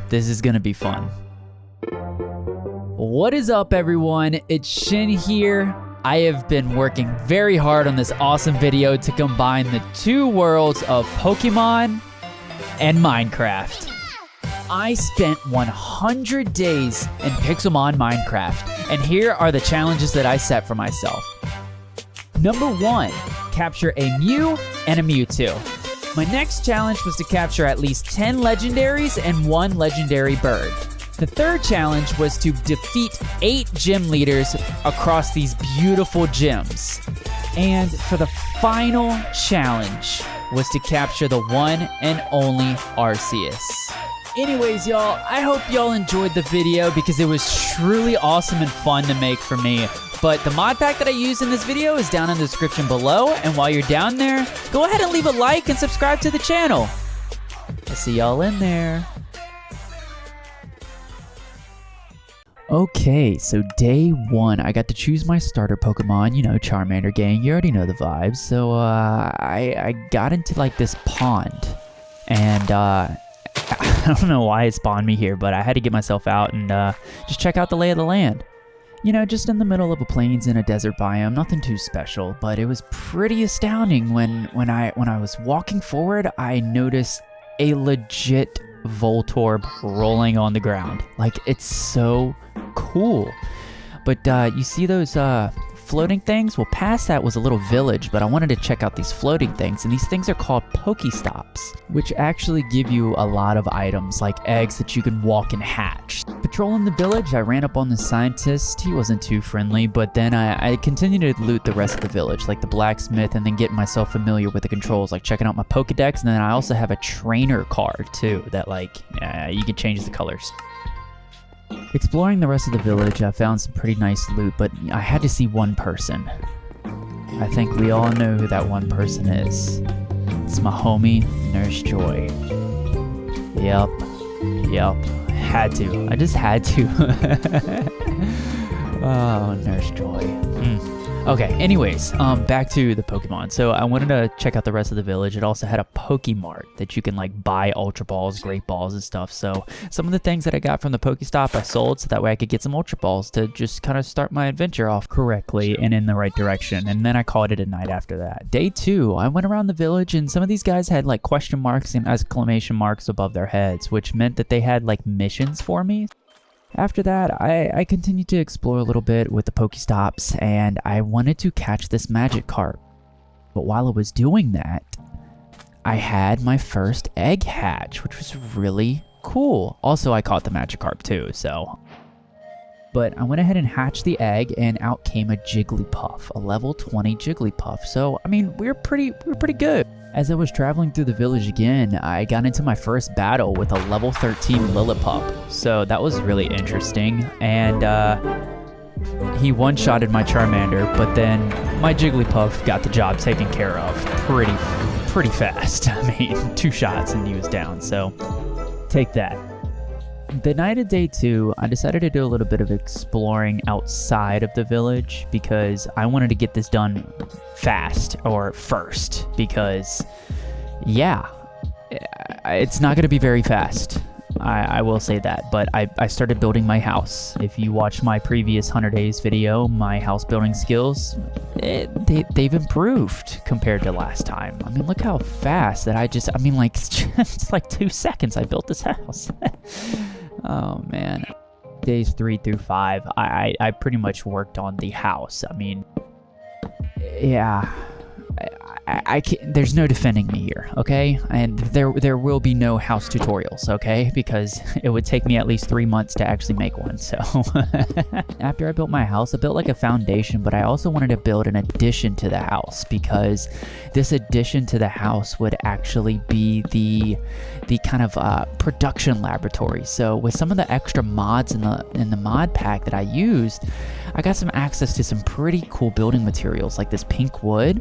This is gonna be fun. What is up, everyone? itsShinn here. I have been working very hard on this awesome video to combine the two worlds of Pokemon and Minecraft. I spent 100 days in Pixelmon Minecraft, and here are the challenges that I set for myself. Number 1, capture a Mew and a Mewtwo. My next challenge was to capture at least 10 legendaries and 1 legendary bird. The third challenge was to defeat 8 gym leaders across these beautiful gyms. And for the final challenge was to capture the one and only Arceus. Anyways, y'all, I hope y'all enjoyed the video because it was truly awesome and fun to make for me. But the mod pack that I used in this video is down in the description below. And while you're down there, go ahead and leave a like and subscribe to the channel. I'll see y'all in there. Okay, so day 1, I got to choose my starter Pokemon, you know, Charmander gang, you already know the vibes. So I got into like this pond, and I don't know why it spawned me here, but I had to get myself out and just check out the lay of the land. You know, just in the middle of a plains in a desert biome, nothing too special, but it was pretty astounding when I was walking forward, I noticed a legit Voltorb rolling on the ground. Like, it's so cool. But you see those floating things? Well, past that was a little village, but I wanted to check out these floating things, and these things are called Pokestops, which actually give you a lot of items like eggs that you can walk and hatch. Patrolling the village, I ran up on the scientist. He wasn't too friendly, but then I continued to loot the rest of the village, like the blacksmith, and then getting myself familiar with the controls, like checking out my Pokedex, and then I also have a trainer card too that like you can change the colors. Exploring the rest of the village, I found some pretty nice loot, but I had to see one person. I think we all know who that one person is. It's my homie, Nurse Joy. Yep. Had to. I just had to. Oh, Nurse Joy. Okay, anyways, back to the Pokemon. So I wanted to check out the rest of the village. It also had a Pokemart that you can like buy Ultra Balls, Great Balls, and stuff. So some of the things that I got from the Pokestop I sold so that way I could get some Ultra Balls to just kind of start my adventure off correctly and in the right direction. And then I called it a night after that. Day 2, I went around the village and some of these guys had like question marks and exclamation marks above their heads, which meant that they had like missions for me. After that, I continued to explore a little bit with the Pokestops, and I wanted to catch this Magikarp. But while I was doing that, I had my first egg hatch, which was really cool. Also, I caught the Magikarp too, so... But I went ahead and hatched the egg, and out came a Jigglypuff, a level 20 Jigglypuff. So, I mean, we were pretty good. As I was traveling through the village again, I got into my first battle with a level 13 Lillipup. So that was really interesting. And he one-shotted my Charmander, but then my Jigglypuff got the job taken care of pretty fast. I mean, 2 shots and he was down, so take that. The night of day 2, I decided to do a little bit of exploring outside of the village because I wanted to get this done fast, or first, because, yeah, it's not going to be very fast. I will say that, but I started building my house. If you watch my previous 100 Days video, my house building skills, they've improved compared to last time. I mean, look how fast that like, it's like 2 seconds I built this house. Oh, man. Days 3 through 5, I pretty much worked on the house. I mean, yeah. I can't, there's no defending me here, okay? And there will be no house tutorials, okay? Because it would take me at least 3 months to actually make one, so. After I built my house, I built like a foundation, but I also wanted to build an addition to the house because this addition to the house would actually be the kind of production laboratory. So with some of the extra mods in the mod pack that I used, I got some access to some pretty cool building materials like this pink wood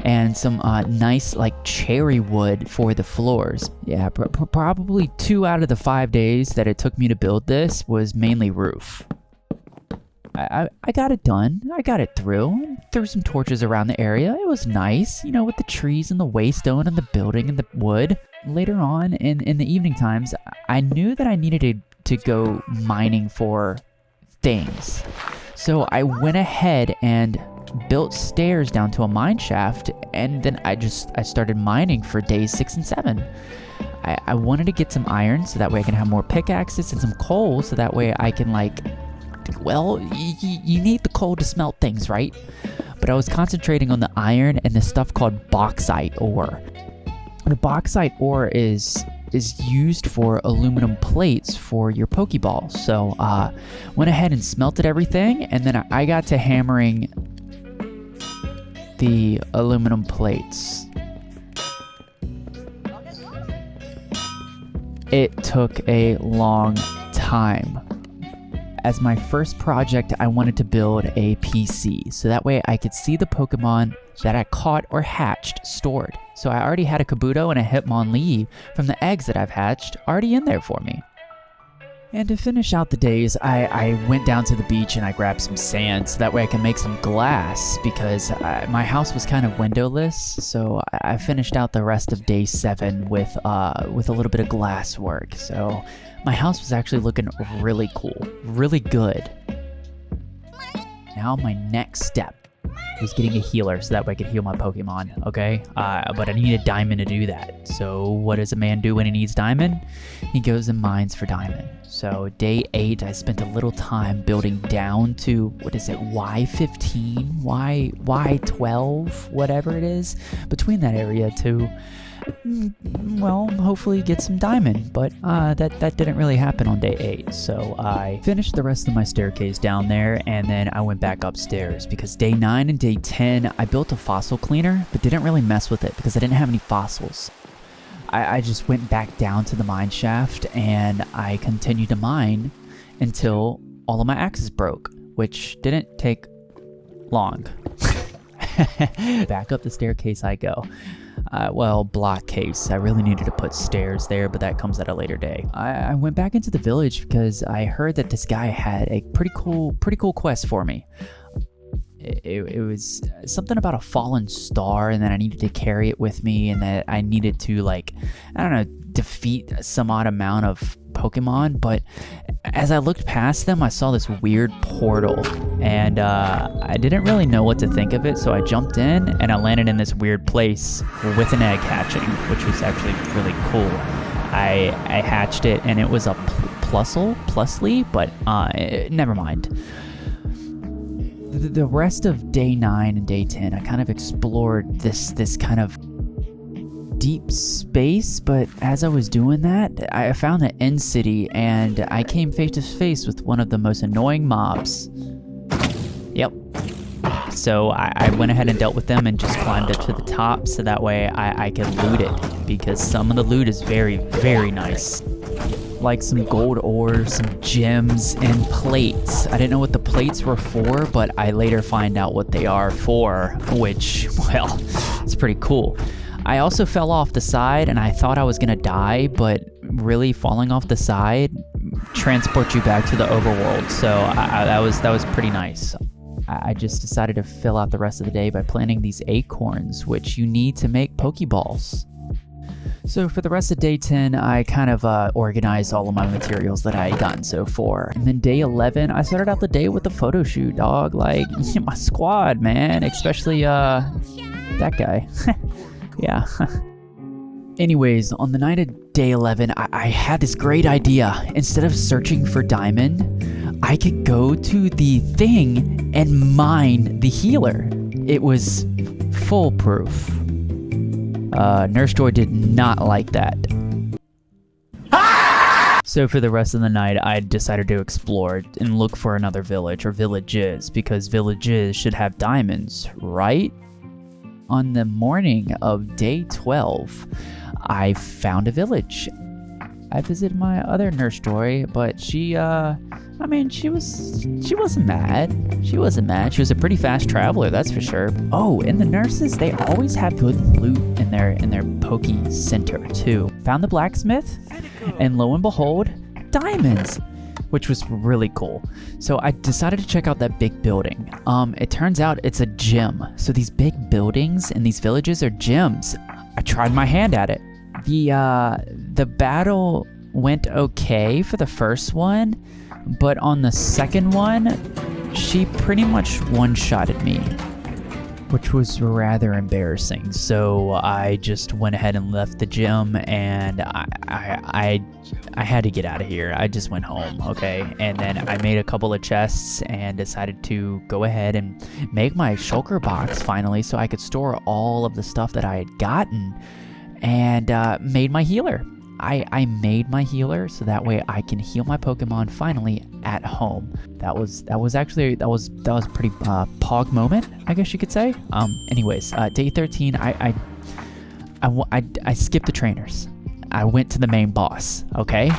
and some nice like cherry wood for the floors. Yeah, probably 2 out of the 5 days that it took me to build this was mainly roof. I got it done. I got it through. Threw some torches around the area. It was nice, you know, with the trees and the waystone and the building and the wood. Later on, in the evening times, I knew that I needed to go mining for things. So I went ahead and built stairs down to a mine shaft, and then I started mining for days 6 and 7. I wanted to get some iron so that way I can have more pickaxes and some coal so that way I can, like, well, you need the coal to smelt things, right? But I was concentrating on the iron and the stuff called bauxite ore. The bauxite ore is used for aluminum plates for your Pokeball. So went ahead and smelted everything, and then I got to hammering the aluminum plates. It took a long time. As my first project, I wanted to build a PC, so that way I could see the Pokemon that I caught or hatched stored. So I already had a Kabuto and a Hitmonlee from the eggs that I've hatched already in there for me. And to finish out the days, I went down to the beach and I grabbed some sand so that way I can make some glass, because my house was kind of windowless. So I finished out the rest of day 7 with a little bit of glass work. So my house was actually looking really cool, really good. Now my next step was getting a healer so that way I could heal my Pokemon, okay? But I need a diamond to do that. So what does a man do when he needs diamond? He goes and mines for diamond. So day 8, I spent a little time building down to, what is it, Y15, Y12, whatever it is, between that area to, well, hopefully get some diamond, but that didn't really happen on day 8. So I finished the rest of my staircase down there, and then I went back upstairs because day 9 and day 10 I built a fossil cleaner, but didn't really mess with it because I didn't have any fossils. I just went back down to the mine shaft and I continued to mine until all of my axes broke, which didn't take long. Back up the staircase I go. Well, block case. I really needed to put stairs there, but that comes at a later day. I went back into the village because I heard that this guy had a pretty cool quest for me. It was something about a fallen star, and that I needed to carry it with me, and that I needed to, like, I don't know, defeat some odd amount of Pokemon. But as I looked past them, I saw this weird portal, and I didn't really know what to think of it, so I jumped in and I landed in this weird place with an egg hatching, which was actually really cool. I hatched it and it was a plusly, but never mind. The rest of day 9 and day 10, I kind of explored this kind of deep space, but as I was doing that, I found the end city, and I came face to face with one of the most annoying mobs. Yep. So I went ahead and dealt with them and just climbed up to the top so that way I could loot it, because some of the loot is very, very nice. Like some gold ore, some gems, and plates. I didn't know what the plates were for, but I later find out what they are for, which, well, it's pretty cool. I also fell off the side and I thought I was gonna die, but really falling off the side transports you back to the overworld. So that was pretty nice. I just decided to fill out the rest of the day by planting these acorns, which you need to make Pokeballs. So for the rest of day 10, I kind of organized all of my materials that I had gotten so far. And then day 11, I started out the day with a photo shoot, dog. Like, my squad, man. Especially, that guy. Yeah. Anyways, on the night of day 11, I had this great idea. Instead of searching for diamond, I could go to the thing and mine the healer. It was foolproof. Nurse Joy did not like that. So for the rest of the night, I decided to explore and look for another village, or villages, because villages should have diamonds, right? On the morning of day 12, I found a village. I visited my other Nurse Joy, but she wasn't mad. She wasn't mad. She was a pretty fast traveler, that's for sure. Oh, and the nurses, they always have good loot in their Poke Center too. Found the blacksmith, and lo and behold, diamonds. which was really cool. So I decided to check out that big building. It turns out it's a gym. So these big buildings in these villages are gyms. I tried my hand at it. The battle went okay for the first one, but on the second one, she pretty much one-shotted me, which was rather embarrassing. So I just went ahead and left the gym, and I had to get out of here. I just went home, okay? And then I made a couple of chests and decided to go ahead and make my shulker box finally so I could store all of the stuff that I had gotten, and made my healer. I made my healer so that way I can heal my Pokemon finally at home. That was pretty pog moment, I guess you could say. Anyways, day 13, I skipped the trainers. I went to the main boss. Okay,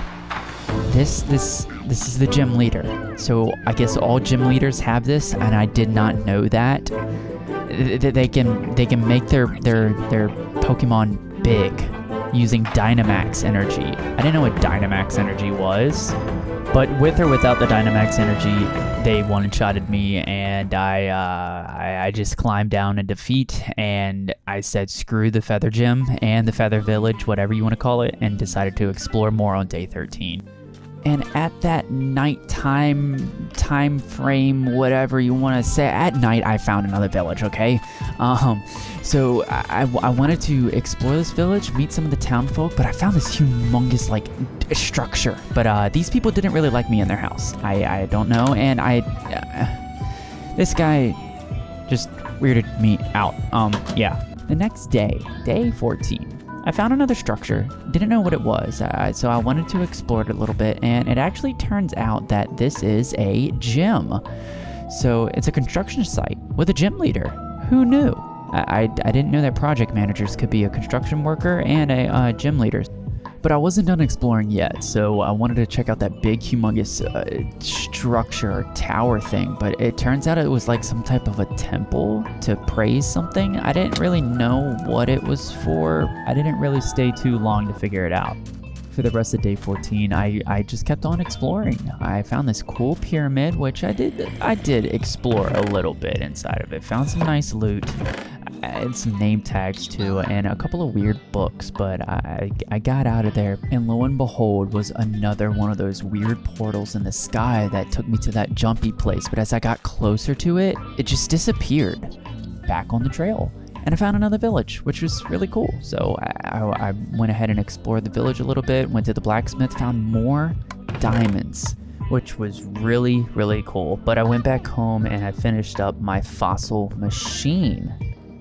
this is the gym leader. So I guess all gym leaders have this, and I did not know that they can make their Pokemon big using Dynamax energy. I didn't know what Dynamax energy was, but with or without the Dynamax energy, they one-shotted me, and I just climbed down in defeat, and I said screw the Feather Gym and the Feather Village, whatever you want to call it, and decided to explore more on day 13. And at that nighttime time frame, whatever you want to say, at night I found another village, okay? So I wanted to explore this village, meet some of the town folk, but I found this humongous like structure. But these people didn't really like me in their house. I don't know, and this guy just weirded me out. Yeah. The next day, day 14. I found another structure, didn't know what it was, so I wanted to explore it a little bit, and it actually turns out that this is a gym. So it's a construction site with a gym leader. Who knew? I didn't know that project managers could be a construction worker and a gym leader. But I wasn't done exploring yet, so I wanted to check out that big, humongous structure or tower thing. But it turns out it was like some type of a temple to praise something. I didn't really know what it was for. I didn't really stay too long to figure it out. For the rest of day 14, I just kept on exploring. I found this cool pyramid, which I did explore a little bit inside of it. Found some nice loot. And some name tags too, and a couple of weird books, but I got out of there, and lo and behold was another one of those weird portals in the sky that took me to that jumpy place. But as I got closer to it, it just disappeared back on the trail, and I found another village, which was really cool. So I went ahead and explored the village a little bit, went to the blacksmith, found more diamonds, which was really, really cool. But I went back home and I finished up my fossil machine,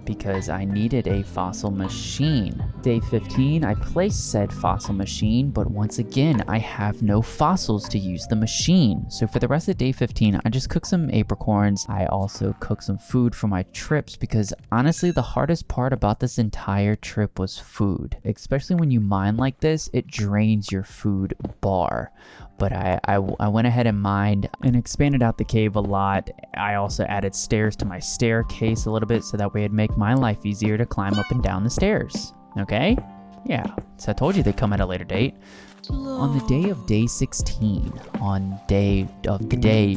because I needed a fossil machine. Day 15, I placed said fossil machine, but once again, I have no fossils to use the machine. So for the rest of day 15, I just cooked some apricorns. I also cooked some food for my trips, because honestly, the hardest part about this entire trip was food. Especially when you mine like this, it drains your food bar. But I went ahead and mined and expanded out the cave a lot. I also added stairs to my staircase a little bit, so that way it'd make my life easier to climb up and down the stairs. Okay? Yeah. So I told you they'd come at a later date. On the day of day 16, on day of the day,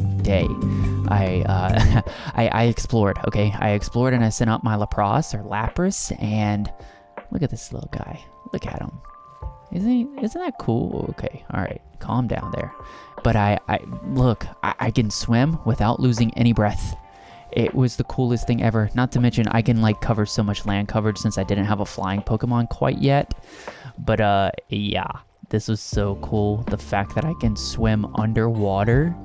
I explored, okay? I explored and I sent up my Lapras, and look at this little guy. Look at him. Isn't that cool? Okay, all right, calm down there. But I can swim without losing any breath. It was the coolest thing ever. Not to mention, I can like cover so much land coverage since I didn't have a flying Pokemon quite yet. But yeah, this was so cool. The fact that I can swim underwater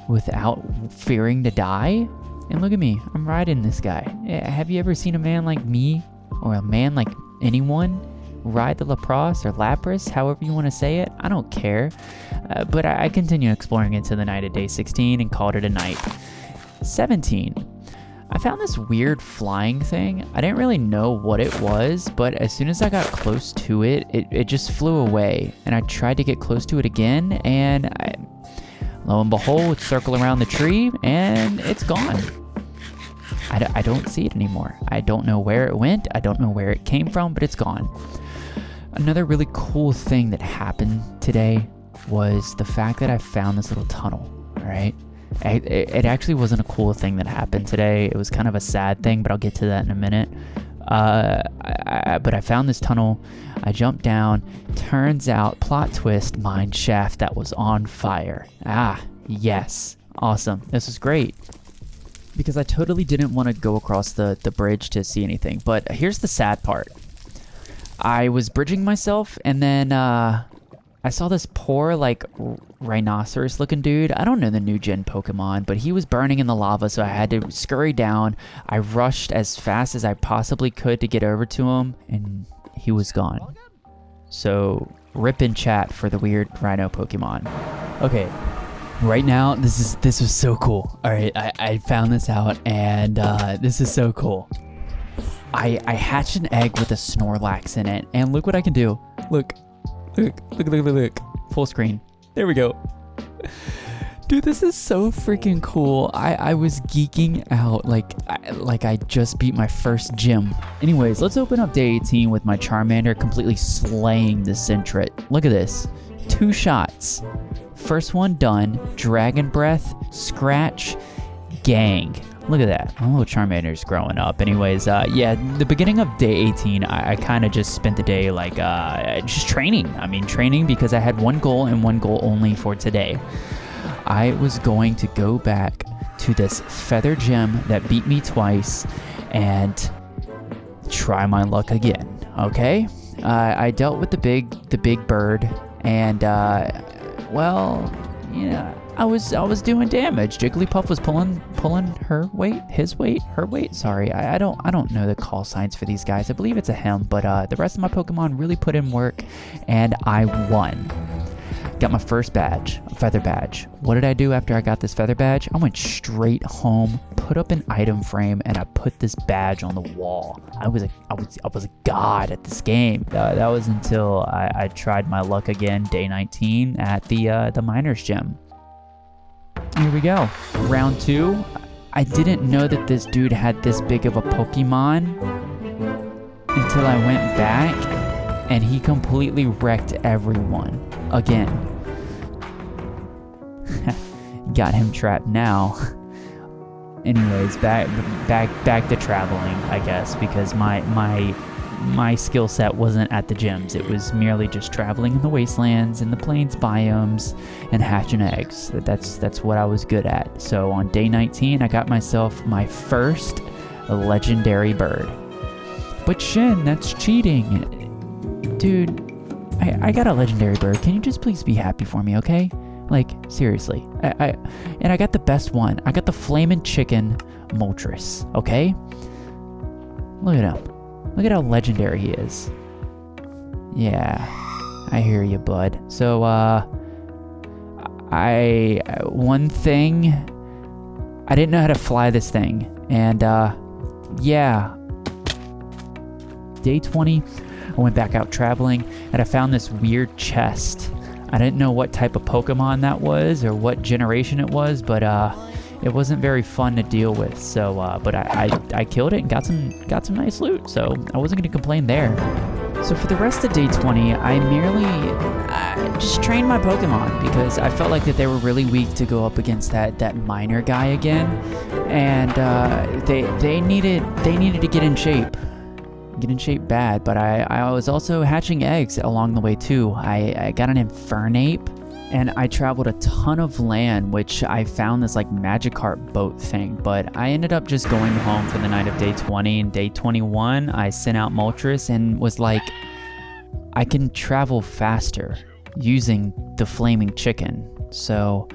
without fearing to die. And look at me, I'm riding this guy. Have you ever seen a man like me, or a man like anyone, ride the Lapras, however you want to say it? I don't care. But I continued exploring into the night of day 16 and called it a night. 17. I found this weird flying thing. I didn't really know what it was, but as soon as I got close to it, it just flew away. And I tried to get close to it again, and lo and behold, circle around the tree, and it's gone. I don't see it anymore. I don't know where it went. I don't know where it came from, but it's gone. Another really cool thing that happened today was the fact that I found this little tunnel, all right? It actually wasn't a cool thing that happened today. It was kind of a sad thing, but I'll get to that in a minute. But I found this tunnel. I jumped down. Turns out, plot twist, mine shaft that was on fire. Yes. Awesome. This is great. Because I totally didn't want to go across the bridge to see anything. But here's the sad part. I was bridging myself, and then I saw this poor, like, rhinoceros-looking dude. I don't know the new gen Pokemon, but he was burning in the lava, so I had to scurry down. I rushed as fast as I possibly could to get over to him, and he was gone. So, rip in chat for the weird rhino Pokemon. Okay, right now, this was so cool. All right, I found this out, and this is so cool. I hatched an egg with a Snorlax in it, and look what I can do. Look. Look. Full screen. There we go. Dude, this is so freaking cool. I was geeking out like I just beat my first gym. Anyways, let's open up day 18 with my Charmander completely slaying the Sentret. Look at this. 2 shots. First one done. Dragon Breath, Scratch, Gang. Look at that. My little Charmander's growing up. Anyways, yeah, the beginning of day 18, I kind of just spent the day like just training. I mean, training because I had one goal and one goal only for today. I was going to go back to this feather gym that beat me twice and try my luck again. Okay? I dealt with the big bird, and well, yeah. I was doing damage. Jigglypuff was pulling his weight, her weight. Sorry, I don't know the call signs for these guys. I believe it's a him, but the rest of my Pokemon really put in work, and I won. Got my first badge, a feather badge. What did I do after I got this feather badge? I went straight home, put up an item frame, and I put this badge on the wall. I was a god at this game. That was until I tried my luck again, day 19 at the miners gym. Here we go. Round 2. I didn't know that this dude had this big of a Pokemon until I went back, and he completely wrecked everyone again. Got him trapped now. Anyways, back to traveling, I guess, because my skill set wasn't at the gyms. It was merely just traveling in the wastelands, in the plains biomes, and hatching eggs. That's what I was good at. So on day 19, I got myself my first legendary bird. But Shin, that's cheating. Dude, I got a legendary bird. Can you just please be happy for me, okay? Like, seriously. And I got the best one. I got the flamin' chicken Moltres, okay? Look at him. Look at how legendary he is. Yeah, I hear you, bud. So, one thing, I didn't know how to fly this thing. And, yeah. Day 20, I went back out traveling, and I found this weird chest. I didn't know what type of Pokemon that was, or what generation it was, but, it wasn't very fun to deal with, so but I killed it and got some nice loot, so I wasn't going to complain there. So for the rest of day 20, I merely just trained my Pokemon because I felt like that they were really weak to go up against that miner guy again, and they needed to get in shape bad. But I was also hatching eggs along the way too. I got an Infernape. And I traveled a ton of land, which I found this like Magikarp boat thing. But I ended up just going home for the night of day 20. And day 21, I sent out Moltres and was like, I can travel faster using the flaming chicken. So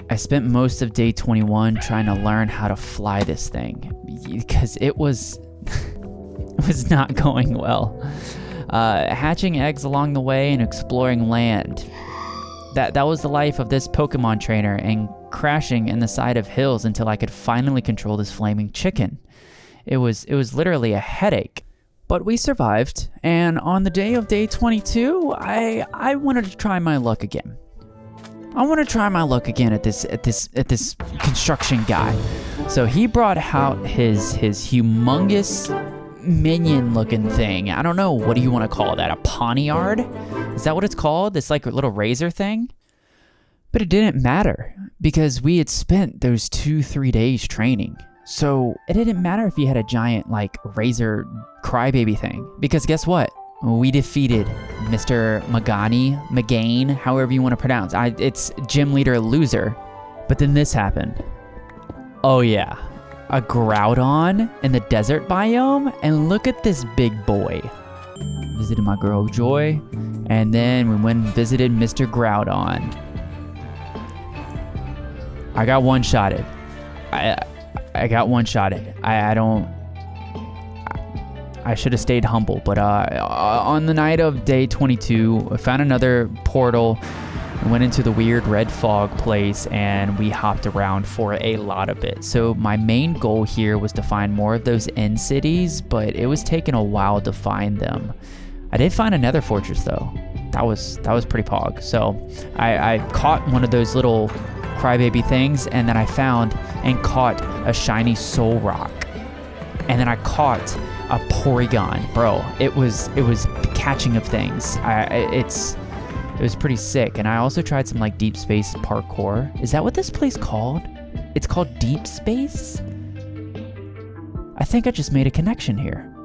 I spent most of day 21 trying to learn how to fly this thing because it was not going well. Hatching eggs along the way and exploring land. That was the life of this Pokemon trainer, and crashing in the side of hills until I could finally control this flaming chicken. It was literally a headache. But we survived, and on the day of day 22, I wanted to try my luck again. I want to try my luck again at this construction guy. So he brought out his humongous minion looking thing. I don't know, what do you want to call that? A poniard? Is that what it's called? This like little razor thing? But it didn't matter because we had spent those 2-3 days training. So it didn't matter if you had a giant like razor crybaby thing, because guess what? We defeated Mr. Magane, however you want to pronounce. It's gym leader loser. But then this happened. Oh yeah, a Groudon in the desert biome, and look at this big boy. Visited my girl Joy, and then we went and visited Mr. Groudon. I got one-shotted. I got one-shotted. I should have stayed humble, but on the night of day 22, I found another portal, went into the weird red fog place, and we hopped around for a lot of it. So my main goal here was to find more of those end cities, but it was taking a while to find them. I did find another fortress though. That was pretty pog. So I caught one of those little crybaby things, and then I found and caught a shiny soul rock, and then I caught a Porygon. Bro, it was the catching of things. It was pretty sick. And I also tried some like deep space parkour. Is that what this place called? It's called Deep Space? I think I just made a connection here.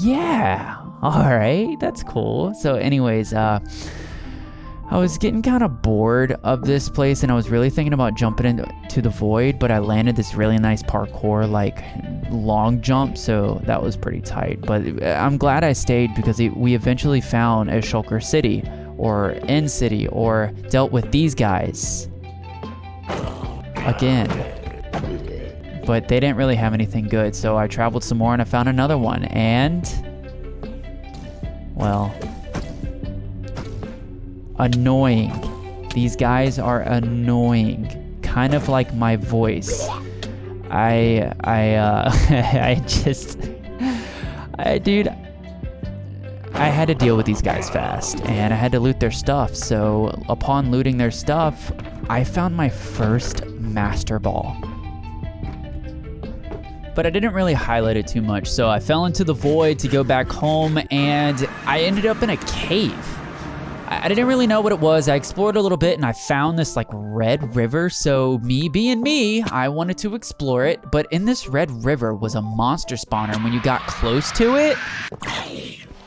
Yeah. All right, that's cool. So anyways, I was getting kind of bored of this place, and I was really thinking about jumping into the void, but I landed this really nice parkour, like long jump, so that was pretty tight. But I'm glad I stayed because we eventually found a Shulker City, or End City, or dealt with these guys again. But they didn't really have anything good, so I traveled some more and I found another one, and well, annoying. These guys are annoying, kind of like my voice. Dude, I had to deal with these guys fast, and I had to loot their stuff. So upon looting their stuff, I found my first Master Ball. But I didn't really highlight it too much, so I fell into the void to go back home, and I ended up in a cave. I didn't really know what it was. I explored a little bit and I found this like red river. So me being me, I wanted to explore it. But in this red river was a monster spawner. And when you got close to it,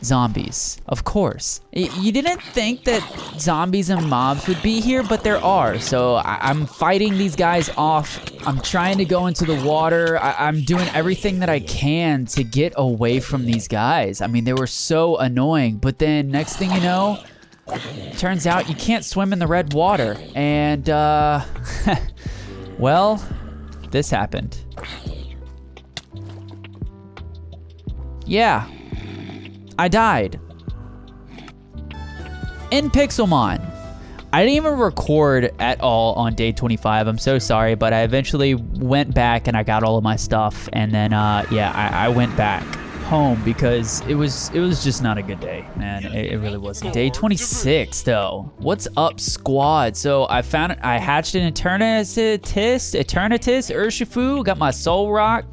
zombies, of course. You didn't think that zombies and mobs would be here, but there are. So I'm fighting these guys off. I'm trying to go into the water. I'm doing everything that I can to get away from these guys. I mean, they were so annoying. But then next thing you know, turns out you can't swim in the red water, and well, this happened. Yeah, I died in Pixelmon. I didn't even record at all on day 25. I'm so sorry, but I eventually went back and I got all of my stuff, and then yeah, I went back home because it was just not a good day, man. It really wasn't. Day 26 though. What's up, squad? So I hatched an Eternatus Urshifu, got my Soul Rock,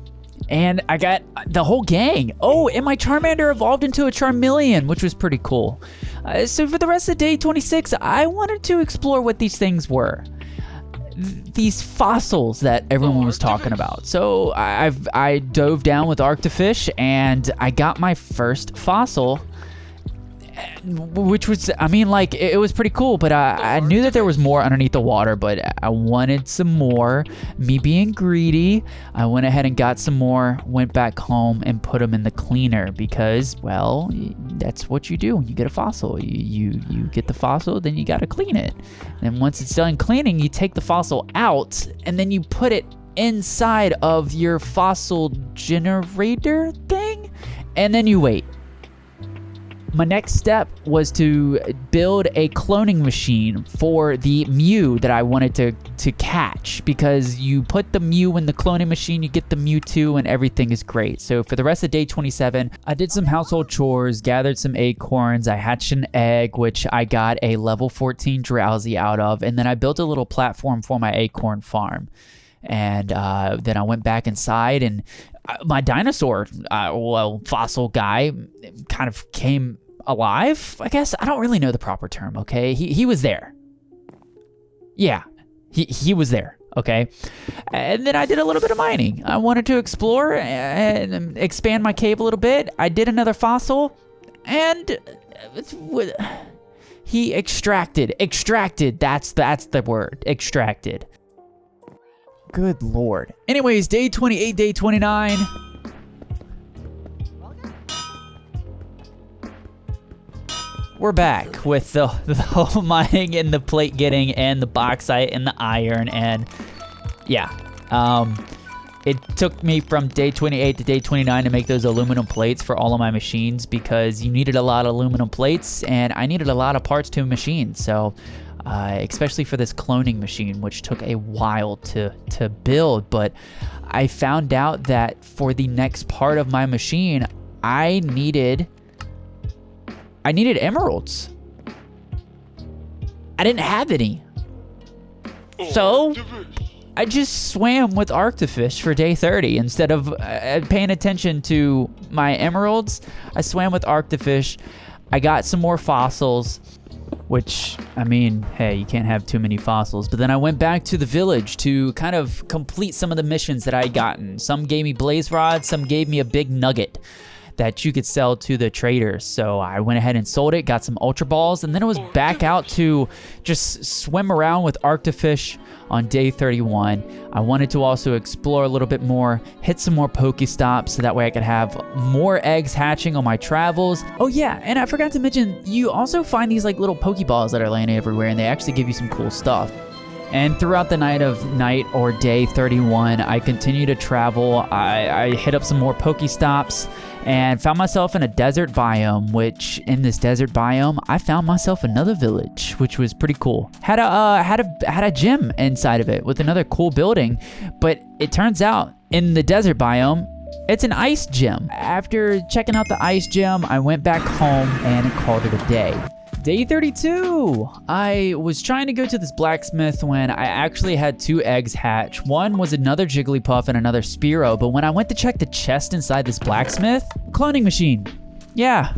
and I got the whole gang. Oh, and my Charmander evolved into a Charmeleon, which was pretty cool. So for the rest of day 26, I wanted to explore what these things were. These fossils that everyone was talking about. So I dove down with Arctofish and I got my first fossil, which was, I mean, like, it was pretty cool, but I knew that there was more underneath the water, but I wanted some more. Me being greedy, I went ahead and got some more, went back home and put them in the cleaner because, well, that's what you do when you get a fossil. You get the fossil, then you got to clean it. And once it's done cleaning, you take the fossil out and then you put it inside of your fossil generator thing, and then you wait. My next step was to build a cloning machine for the Mew that I wanted to catch, because you put the Mew in the cloning machine, you get the Mewtwo, and everything is great. So for the rest of day 27, I did some household chores, gathered some acorns, I hatched an egg, which I got a level 14 Drowsy out of, and then I built a little platform for my acorn farm. And then I went back inside, and my dinosaur, fossil guy kind of came alive, I guess. I don't really know the proper term, okay? He was there. Yeah, he was there, okay? And then I did a little bit of mining. I wanted to explore and expand my cave a little bit. I did another fossil, and he extracted, that's the word, extracted. Good Lord. Anyways, day 28, day 29. We're back with the whole mining and the plate getting and the bauxite and the iron, and yeah. It took me from day 28 to day 29 to make those aluminum plates for all of my machines because you needed a lot of aluminum plates and I needed a lot of parts to a machine. So especially for this cloning machine, which took a while to build, but I found out that for the next part of my machine, I needed emeralds. I didn't have any. So I just swam with Arctofish for day 30. Instead of paying attention to my emeralds, I swam with Arctofish. I got some more fossils, which, I mean, hey, you can't have too many fossils. But then I went back to the village to kind of complete some of the missions that I had gotten. Some gave me blaze rods, some gave me a big nugget that you could sell to the traders. So I went ahead and sold it, got some Ultra Balls, and then it was back out to just swim around with Arctofish on day 31. I wanted to also explore a little bit more, hit some more Pokestops, so that way I could have more eggs hatching on my travels. Oh yeah, and I forgot to mention, you also find these like little Pokeballs that are laying everywhere, and they actually give you some cool stuff. And throughout the night or day 31, I continue to travel. I hit up some more Pokestops and found myself in a desert biome, which in this desert biome, I found myself another village, which was pretty cool. Had a gym inside of it with another cool building, but it turns out in the desert biome, it's an ice gym. After checking out the ice gym, I went back home and called it a day. Day 32, I was trying to go to this blacksmith when I actually had 2 eggs hatch. One was another Jigglypuff and another Spearow, but when I went to check the chest inside this blacksmith, cloning machine. Yeah,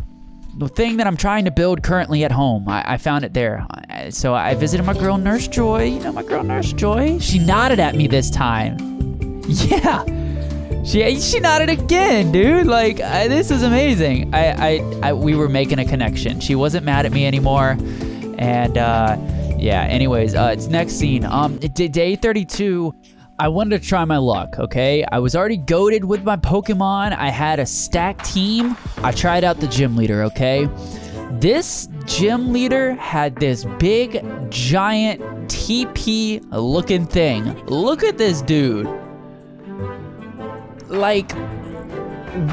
the thing that I'm trying to build currently at home. I found it there. So I visited my girl Nurse Joy. You know my girl Nurse Joy? She nodded at me this time. Yeah. She nodded again, dude. Like, this is amazing. We were making a connection. She wasn't mad at me anymore. And, yeah, anyways, it's next scene. Day 32, I wanted to try my luck, okay? I was already goated with my Pokemon. I had a stacked team. I tried out the gym leader, okay? This gym leader had this big, giant, TP-looking thing. Look at this dude. Like,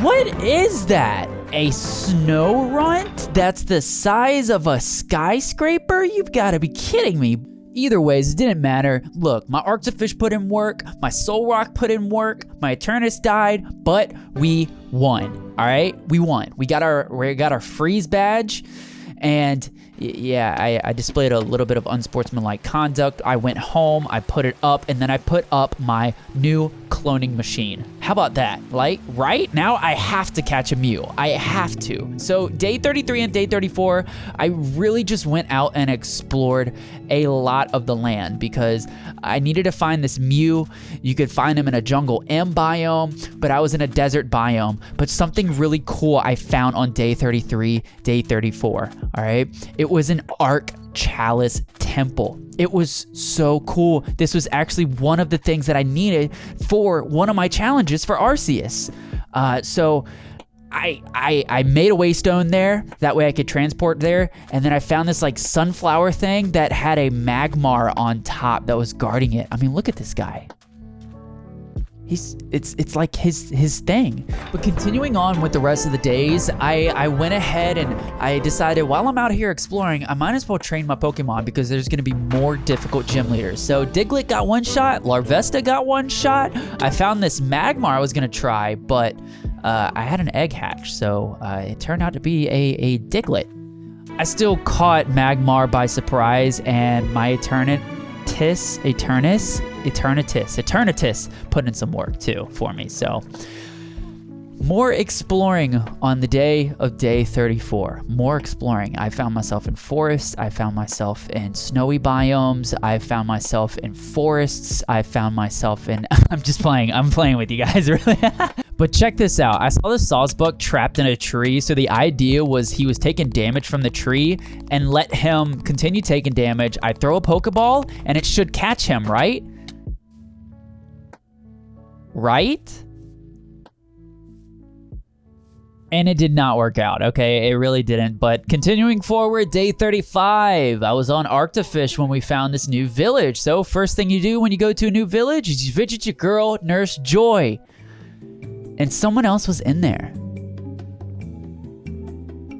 what is that? A snow runt that's the size of a skyscraper? You've got to be kidding me. Either ways, it didn't matter. Look, my Arctofish put in work, my Soul Rock put in work, my Eternus died, but we won. All right, we won. We got our freeze badge, and yeah, I displayed a little bit of unsportsmanlike conduct. I went home, I put it up, and then I put up my new cloning machine. How about that? Like, right? Now I have to catch a Mew. I have to. So day 33 and day 34, I really just went out and explored a lot of the land because I needed to find this Mew. You could find him in a jungle M biome, but I was in a desert biome. But something really cool I found on day 33, day 34, all right? It was an Arc Chalice temple. It was so cool. This was actually one of the things that I needed for one of my challenges for Arceus. So I made a waystone there. That way I could transport there. And then I found this like sunflower thing that had a Magmar on top that was guarding it. I mean, look at this guy. It's like his thing. But continuing on with the rest of the days, I went ahead and I decided while I'm out here exploring, I might as well train my Pokemon because there's going to be more difficult gym leaders. So Diglett got 1 shot, Larvesta got 1 shot. I found this Magmar I was going to try, but I had an egg hatch, so it turned out to be a Diglett. I still caught Magmar by surprise, and my Eternatus put in some work too for me. So More exploring on the day of day 34. More exploring. I found myself in forests. I found myself in snowy biomes. I found myself in forests. I found myself in... I'm just playing. I'm playing with you guys, really. But check this out. I saw the Sawsbuck trapped in a tree. So the idea was he was taking damage from the tree and let him continue taking damage. I throw a Pokeball and it should catch him, right? Right? And it did not work out, okay? It really didn't. But continuing forward, day 35. I was on Arctofish when we found this new village. So first thing you do when you go to a new village is you visit your girl, Nurse Joy. And someone else was in there.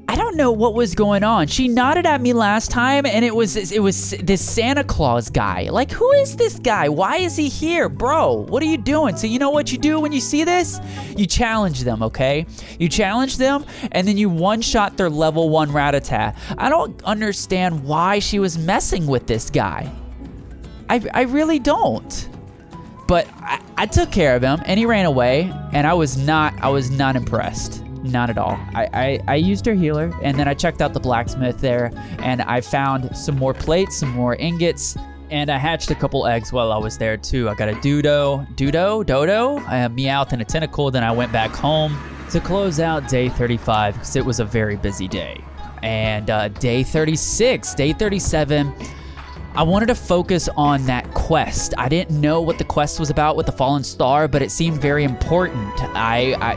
I don't know what was going on. She nodded at me last time, and it was this Santa Claus guy. Like, who is this guy? Why is he here? Bro, what are you doing? So you know what you do when you see this? You challenge them, okay? You challenge them, and then you one-shot their level 1 Rattata. I don't understand why she was messing with this guy. I really don't. But I took care of him, and he ran away, and I was not impressed. Not at all. I used her healer, and then I checked out the blacksmith there, and I found some more plates, some more ingots, and I hatched a couple eggs while I was there too. I got a dodo, a Meowth, and a tentacle. Then I went back home to close out day 35 because it was a very busy day. And day 36, day 37, I wanted to focus on that quest. I didn't know what the quest was about with the Fallen Star, but it seemed very important.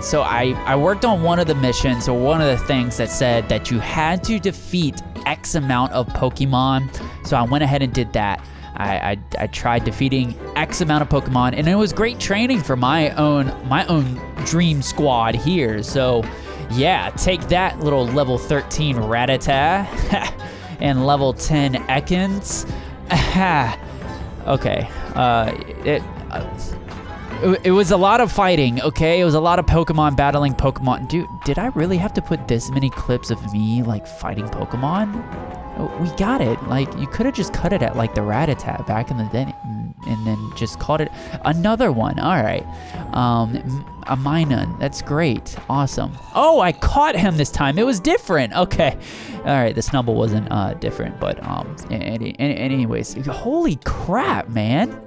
So I worked on one of the missions, or one of the things that said that you had to defeat X amount of Pokemon. So I went ahead and did that. I tried defeating X amount of Pokemon, and it was great training for my own dream squad here. So yeah, take that, little level 13 Rattata and level 10 Ekans. Okay, it was a lot of fighting, okay? It was a lot of Pokemon battling Pokemon. Dude, did I really have to put this many clips of me, like, fighting Pokemon? We got it. Like, you could have just cut it at, like, the Rattata back in the day, and then just called it another one. All right. A Minun. That's great. Awesome. Oh, I caught him this time. It was different. Okay. All right. The Snubble wasn't different, but anyways. Holy crap, man.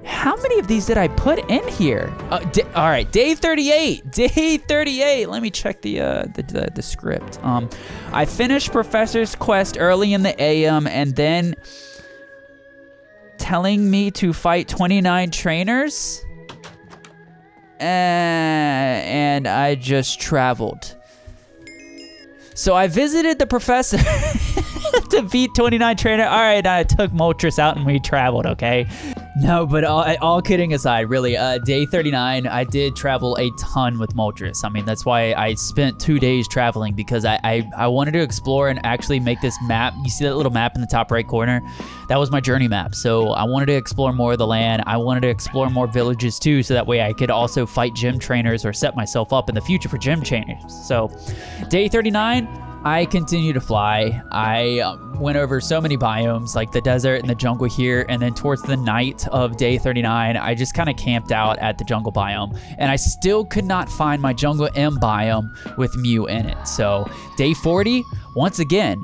How many of these did I put in here? All right, day 38. Day 38. Let me check the script. I finished Professor's quest early in the AM, and then telling me to fight 29 trainers, and I just traveled. So I visited the professor to beat 29 trainer. All right, I took Moltres out and we traveled, okay? No, but all kidding aside, really, day 39, I did travel a ton with Moltres. I mean, that's why I spent 2 days traveling, because I wanted to explore and actually make this map. You see that little map in the top right corner? That was my journey map. So I wanted to explore more of the land. I wanted to explore more villages too, so that way I could also fight gym trainers or set myself up in the future for gym trainers. So day 39, I continue to fly. I went over so many biomes, like the desert and the jungle here, and then towards the night of day 39, I just kind of camped out at the jungle biome, and I still could not find my jungle M biome with Mew in it. So day 40, once again,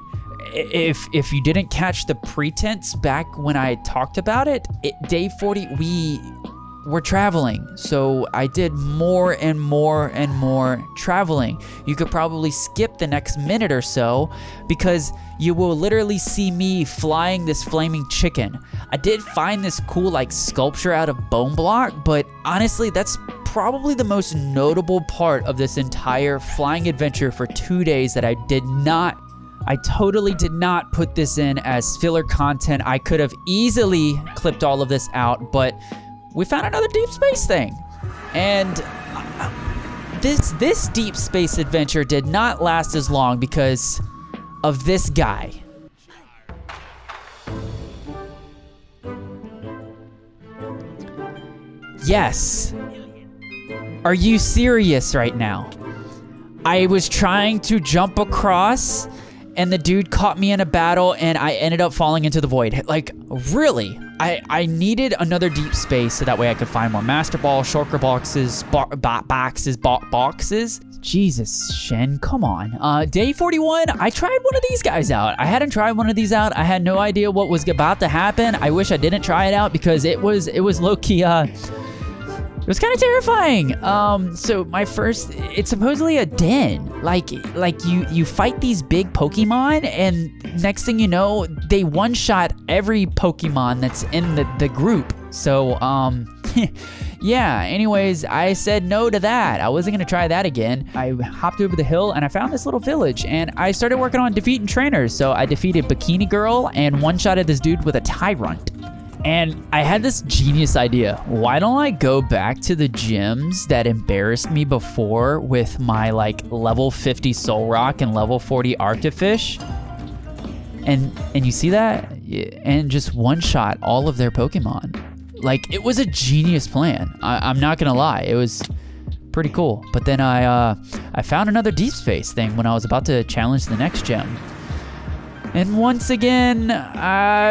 if you didn't catch the pretense back when I talked about it, day 40, we're traveling. So I did more and more and more traveling. You could probably skip the next minute or so, because you will literally see me flying this flaming chicken. I did find this cool like sculpture out of bone block, but honestly, that's probably the most notable part of this entire flying adventure for 2 days that I totally did not put this in as filler content. I could have easily clipped all of this out, but we found another deep space thing. And this deep space adventure did not last as long because of this guy. Yes. Are you serious right now? I was trying to jump across, and the dude caught me in a battle, and I ended up falling into the void. Like, Really? I needed another deep space so that way I could find more Master Ball, Shulker boxes, boxes. Jesus, Shin, come on. Day 41, I tried one of these guys out. I hadn't tried one of these out. I had no idea what was about to happen. I wish I didn't try it out because it was low-key, it was kind of terrifying. So my first, it's supposedly a den. Like you fight these big Pokemon, and next thing you know, they one-shot every Pokemon that's in the group. So, yeah, anyways, I said no to that. I wasn't gonna try that again. I hopped over the hill and I found this little village, and I started working on defeating trainers. So I defeated Bikini Girl and one-shotted this dude with a Tyrant. And I had this genius idea. Why don't I go back to the gyms that embarrassed me before with my like level 50 Soul Rock and level 40 Arctofish? And you see that? And just one-shot all of their Pokemon. Like, it was a genius plan. I'm not gonna lie. It was pretty cool. But then I found another deep space thing when I was about to challenge the next gym. And once again,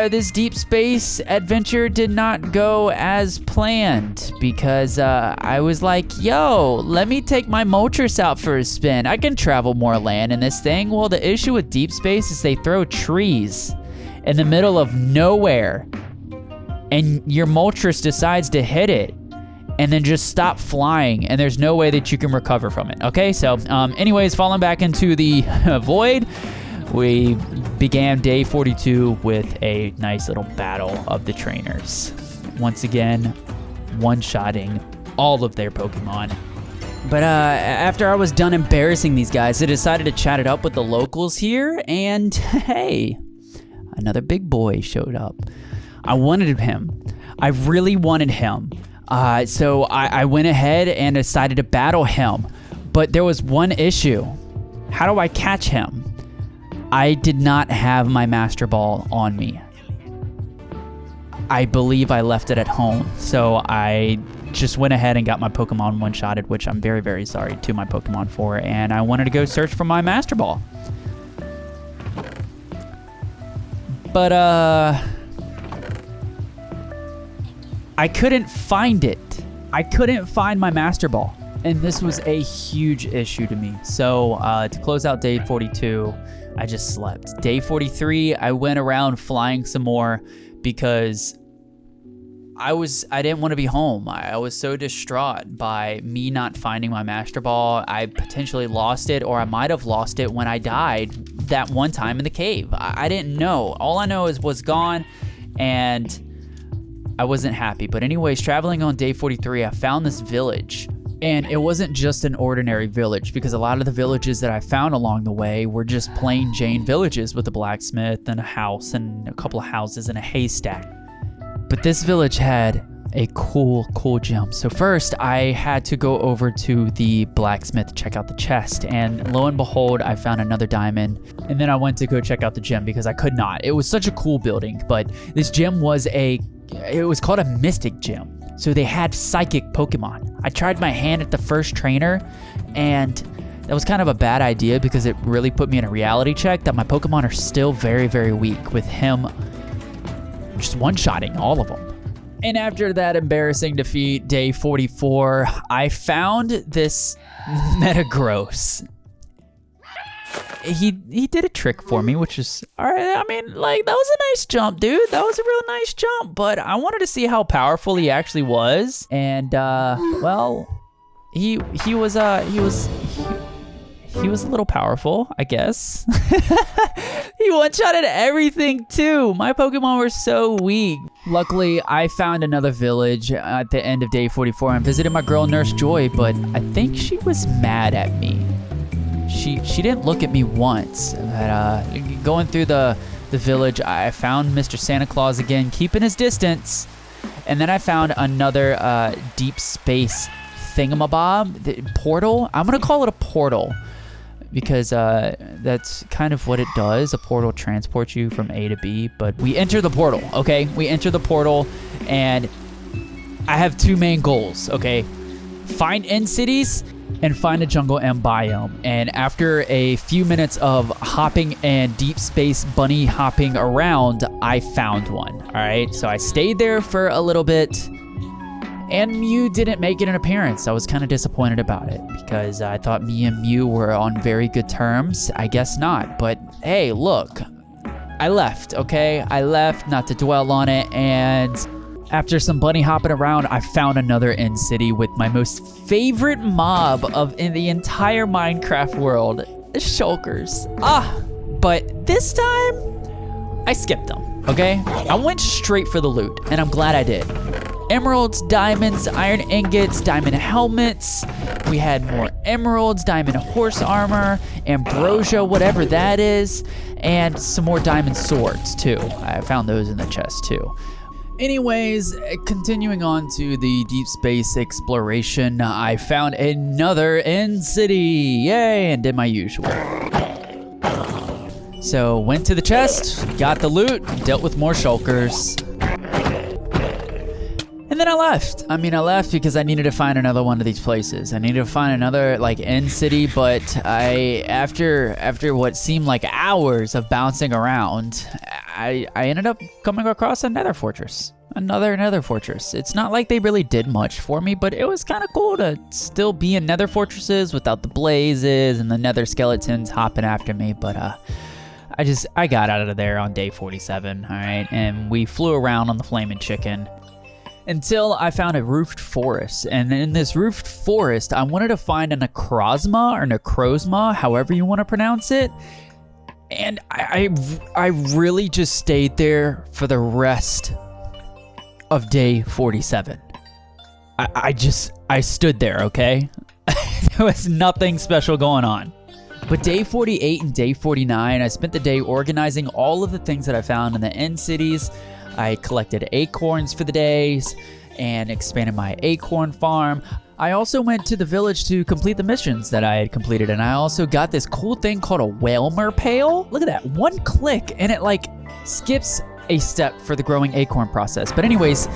this deep space adventure did not go as planned because I was like, yo, let me take my Moltres out for a spin. I can travel more land in this thing. Well, the issue with deep space is they throw trees in the middle of nowhere, and your Moltres decides to hit it and then just stop flying, and there's no way that you can recover from it. Okay, so anyways, falling back into the void, we began day 42 with a nice little battle of the trainers. Once again, one-shotting all of their Pokemon. But after I was done embarrassing these guys, I decided to chat it up with the locals here, and hey, another big boy showed up. I wanted him. I really wanted him. So I went ahead and decided to battle him. But there was one issue. How do I catch him? I did not have my Master Ball on me. I believe I left it at home. So I just went ahead and got my Pokemon one-shotted, which I'm very, very sorry to my Pokemon for. And I wanted to go search for my Master Ball. But, I couldn't find it. I couldn't find my Master Ball. And this was a huge issue to me. So, to close out day 42, I just slept. Day 43, I went around flying some more because I didn't want to be home. I was so distraught by me not finding my Master Ball. I potentially lost it, or I might have lost it when I died that one time in the cave. I didn't know. All I know is it was gone, and I wasn't happy. But anyways, traveling on day 43, I found this village. And it wasn't just an ordinary village, because a lot of the villages that I found along the way were just plain Jane villages with a blacksmith and a house and a couple of houses and a haystack. But this village had a cool gem. So first, I had to go over to the blacksmith to check out the chest. And lo and behold, I found another diamond. And then I went to go check out the gem because I could not. It was such a cool building, but this gem was it was called a mystic gem. So they had psychic Pokemon. I tried my hand at the first trainer, and that was kind of a bad idea because it really put me in a reality check that my Pokemon are still very, very weak with him just one-shotting all of them. And after that embarrassing defeat, day 44, I found this Metagross. He did a trick for me, which is, all right, I mean, like, that was a nice jump, dude. That was a real nice jump, but I wanted to see how powerful he actually was. And, well, he was a little powerful, I guess. He one-shotted everything, too. My Pokemon were so weak. Luckily, I found another village at the end of day 44 and visited my girl, Nurse Joy, but I think she was mad at me. She didn't look at me once. But going through the village, I found Mr. Santa Claus again, keeping his distance. And then I found another deep space thingamabob, the portal. I'm gonna call it a portal because that's kind of what it does. A portal transports you from A to B, but we enter the portal, okay? We enter the portal, and I have two main goals, okay? Find end cities and find a jungle and biome. And after a few minutes of hopping and deep space bunny hopping around, I found one. All right, so I stayed there for a little bit, and Mew didn't make an appearance. I was kind of disappointed about it because I thought me and Mew were on very good terms. I guess not, but hey, look, I left, okay? I left, not to dwell on it, and after some bunny hopping around, I found another end city with my most favorite mob in the entire Minecraft world, the shulkers. But this time, I skipped them, okay? I went straight for the loot, and I'm glad I did. Emeralds, diamonds, iron ingots, diamond helmets. We had more emeralds, diamond horse armor, ambrosia, whatever that is, and some more diamond swords too. I found those in the chest too. Anyways, continuing on to the deep space exploration, I found another end city. Yay, and did my usual. So went to the chest, got the loot, dealt with more shulkers. And then I left. I left because I needed to find another one of these places. I needed to find another end city, but after what seemed like hours of bouncing around, I ended up coming across another fortress. Another nether fortress. It's not like they really did much for me, but it was kind of cool to still be in nether fortresses without the blazes and the nether skeletons hopping after me, but I got out of there on day 47, all right? And we flew around on the flaming chicken until I found a roofed forest. And in this roofed forest, I wanted to find a necrozma, however you want to pronounce it. And I really just stayed there for the rest of day 47. I stood there, okay? There was nothing special going on. But day 48 and day 49, I spent the day organizing all of the things that I found in the end cities. I collected acorns for the days and expanded my acorn farm. I also went to the village to complete the missions that I had completed, and I also got this cool thing called a Whalmer pail. Look at that, one click, and it skips a step for the growing acorn process. But anyways,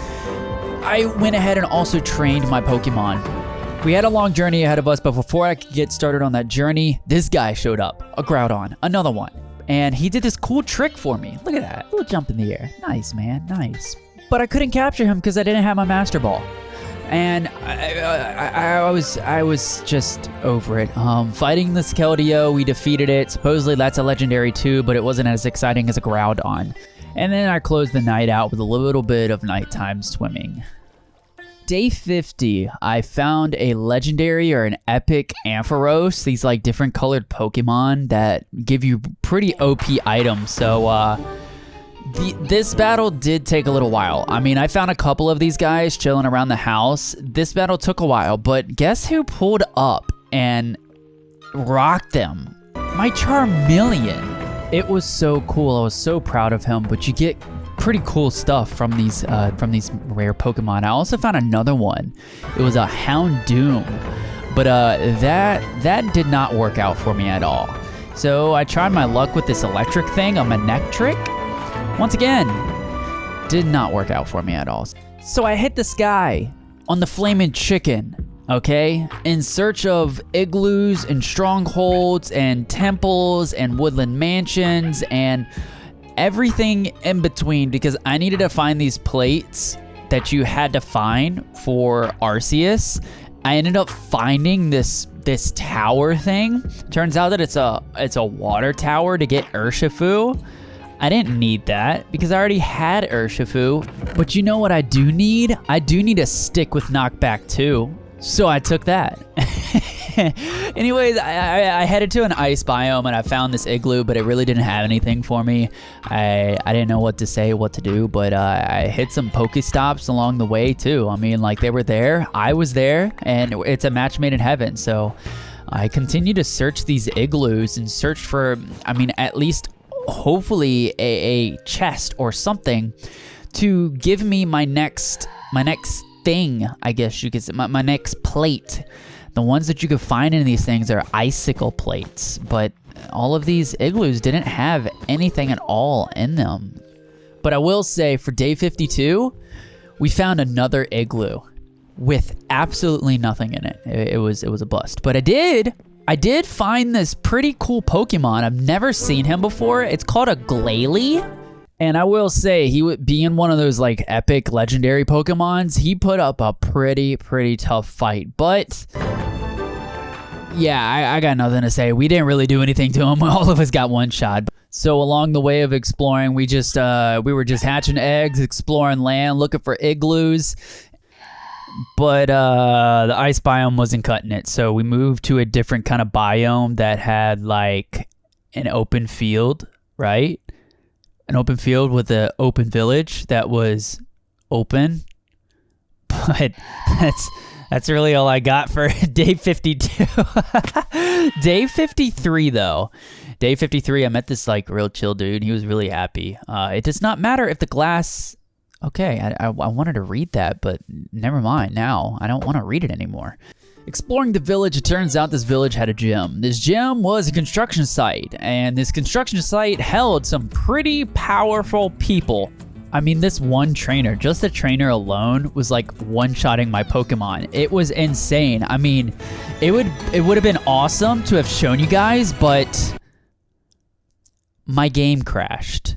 I went ahead and also trained my Pokemon. We had a long journey ahead of us, but before I could get started on that journey, this guy showed up, a Groudon, another one. And he did this cool trick for me. Look at that, little jump in the air. Nice, man, nice. But I couldn't capture him because I didn't have my Master Ball. And I was just over it. Fighting the Skeldeo, we defeated it. Supposedly that's a legendary too, but it wasn't as exciting as a Groudon. And then I closed the night out with a little bit of nighttime swimming. Day 50, I found a legendary or an epic Ampharos, these different colored Pokemon that give you pretty OP items. So this battle did take a little while. I found a couple of these guys chilling around the house. This battle took a while, but guess who pulled up and rocked them? My Charmeleon. It was so cool. I was so proud of him, but you get pretty cool stuff from these rare Pokemon. I also found another one. It was a Houndoom, but that did not work out for me at all. So I tried my luck with this electric thing, a Manectric. Once again, did not work out for me at all. So I hit the sky on the flaming chicken, okay, in search of igloos and strongholds and temples and woodland mansions and everything in between, because I needed to find these plates that you had to find for Arceus. I ended up finding this tower thing. Turns out that it's a water tower to get Urshifu. I didn't need that because I already had Urshifu. But you know what I do need? I do need a stick with knockback too. So I took that. Anyways, I headed to an ice biome and I found this igloo, but it really didn't have anything for me. I didn't know what to say, what to do, but I hit some Pokestops along the way too. They were there, I was there, and it's a match made in heaven. So I continued to search these igloos and search for, at least hopefully a chest or something to give me my next thing, I guess you could say, my next plate. The ones that you could find in these things are icicle plates, but all of these igloos didn't have anything at all in them. But I will say for day 52, we found another igloo. with absolutely nothing in it. It was a bust. But I did find this pretty cool Pokemon. I've never seen him before. It's called a Glalie. And I will say, he would being one of those like epic legendary Pokemons, he put up a pretty tough fight. But yeah, I got nothing to say. We didn't really do anything to him. All of us got one shot. So along the way of exploring, we were just hatching eggs, exploring land, looking for igloos. But the ice biome wasn't cutting it. So we moved to a different kind of biome that had like an open field, right? An open field with an open village that was open. But that's really all I got for day 52. Day 53 though. Day 53, I met this like real chill dude. He was really happy. It does not matter if the glass... Okay, I wanted to read that, but never mind now. I don't want to read it anymore. Exploring the village, it turns out this village had a gym. This gym was a construction site, and this construction site held some pretty powerful people. I mean, this one trainer, just the trainer alone, was like one-shotting my Pokemon. It was insane. I mean, it would have been awesome to have shown you guys, but my game crashed.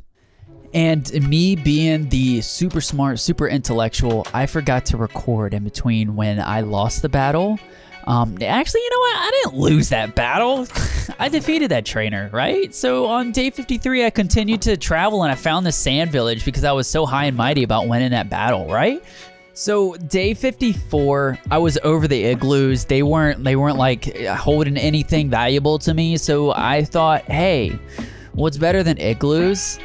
And me being the super smart, super intellectual, I forgot to record in between when I lost the battle. Actually, you know what? I didn't lose that battle. I defeated that trainer, right? So on day 53, I continued to travel and I found the sand village because I was so high and mighty about winning that battle, right? So day 54, I was over the igloos. They weren't like holding anything valuable to me. So I thought, hey, what's better than igloos?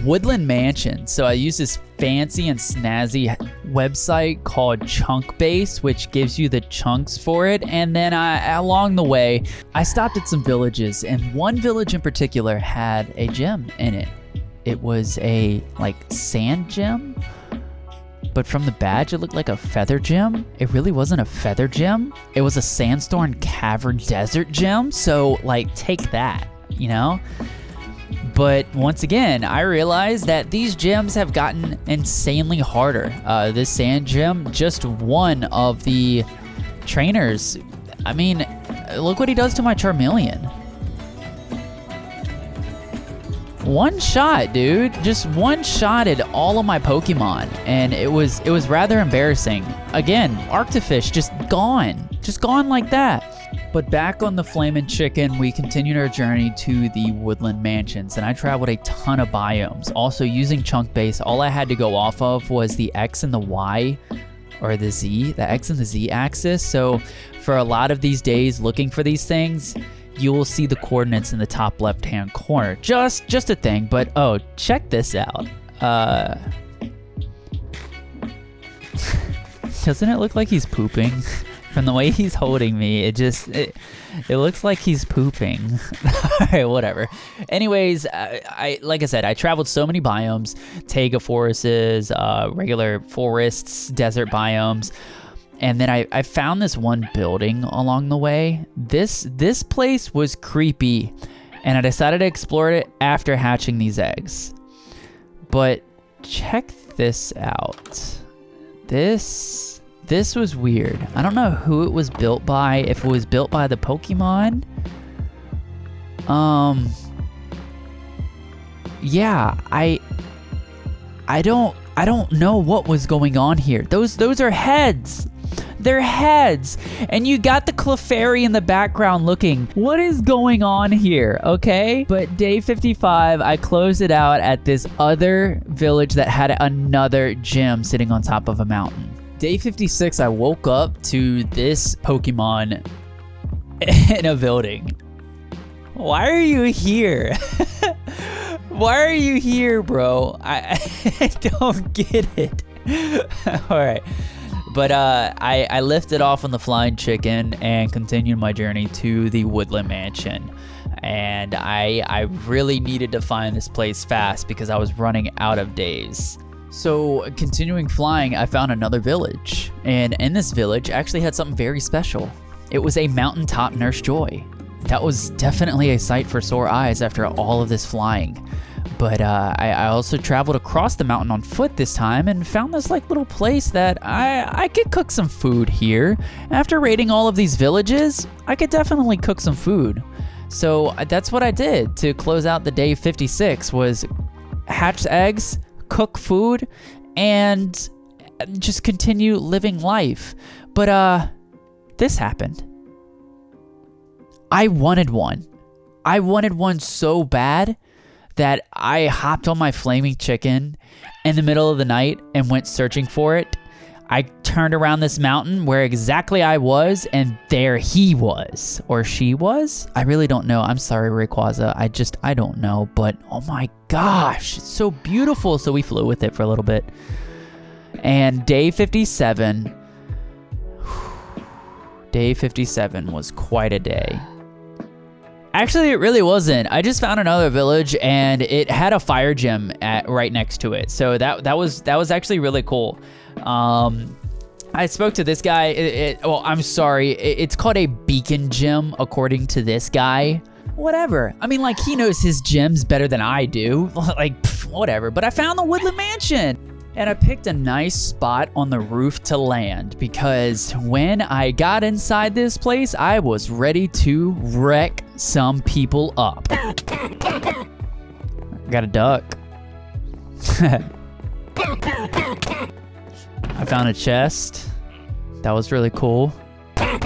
Woodland Mansion. So I used this fancy and snazzy website called Chunk Base, which gives you the chunks for it. And then along the way, I stopped at some villages, and one village in particular had a gym in it. It was a like sand gym, but from the badge, it looked like a feather gym. It really wasn't a feather gym. It was a sandstorm cavern desert gym. So like, take that, you know? But once again, I realized that these gyms have gotten insanely harder. This sand gym, just one of the trainers. I mean, look what he does to my Charmeleon. One shot, dude. Just one-shotted all of my Pokemon, and it was rather embarrassing. Again, Arctofish just gone like that. But back on the Flamin' Chicken, we continued our journey to the Woodland Mansions, and I traveled a ton of biomes. Also, using Chunk Base, all I had to go off of was the X and the Y, or the Z, the X and the Z axis. So for a lot of these days looking for these things, you will see the coordinates in the top left-hand corner. Just a thing, but oh, check this out. Doesn't it look like he's pooping? From the way he's holding me, it looks like he's pooping. All right, whatever. Anyways, like I said, I traveled so many biomes, taiga forests, regular forests, desert biomes, and then I found this one building along the way. This place was creepy, and I decided to explore it after hatching these eggs. But check this out. This was weird. I don't know who it was built by, if it was built by the Pokemon. Yeah, I don't know what was going on here. Those are heads. They're heads. And you got the Clefairy in the background looking. What is going on here? Okay. But day 55, I closed it out at this other village that had another gym sitting on top of a mountain. Day 56, I woke up to this Pokemon in a building. Why are you here? Why are you here, bro? I don't get it. All right. But I lifted off on the Flying Chicken and continued my journey to the Woodland Mansion. And I really needed to find this place fast because I was running out of days. So continuing flying, I found another village. And in this village actually had something very special. It was a mountaintop Nurse Joy. That was definitely a sight for sore eyes after all of this flying. But I also traveled across the mountain on foot this time and found this like little place that I could cook some food here. After raiding all of these villages, I could definitely cook some food. So that's what I did to close out the day 56 was hatch eggs, cook food, and just continue living life. But this happened. I wanted one. I wanted one so bad that I hopped on my flaming chicken in the middle of the night and went searching for it. I turned around this mountain where exactly I was, and there he was. Or she was? I really don't know. I'm sorry, Rayquaza. I don't know. But oh my gosh, it's so beautiful. So we flew with it for a little bit. And day 57. Day 57 was quite a day. Actually, it really wasn't. I just found another village and it had a fire gym right next to it. So that was actually really cool. I spoke to this guy. Well, I'm sorry. It's called a beacon gym, according to this guy. Whatever. I mean, like, he knows his gyms better than I do. Like, whatever. But I found the Woodland Mansion. And I picked a nice spot on the roof to land because when I got inside this place, I was ready to wreck some people up. Got a duck. I found a chest. That was really cool. And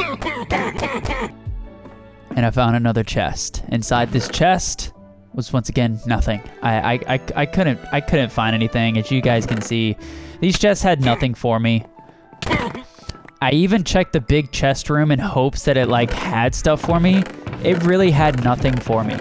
I found another chest. Inside this chest was once again nothing. I couldn't find anything. As you guys can see, these chests had nothing for me. I even checked the big chest room in hopes that it like had stuff for me. It really had nothing for me.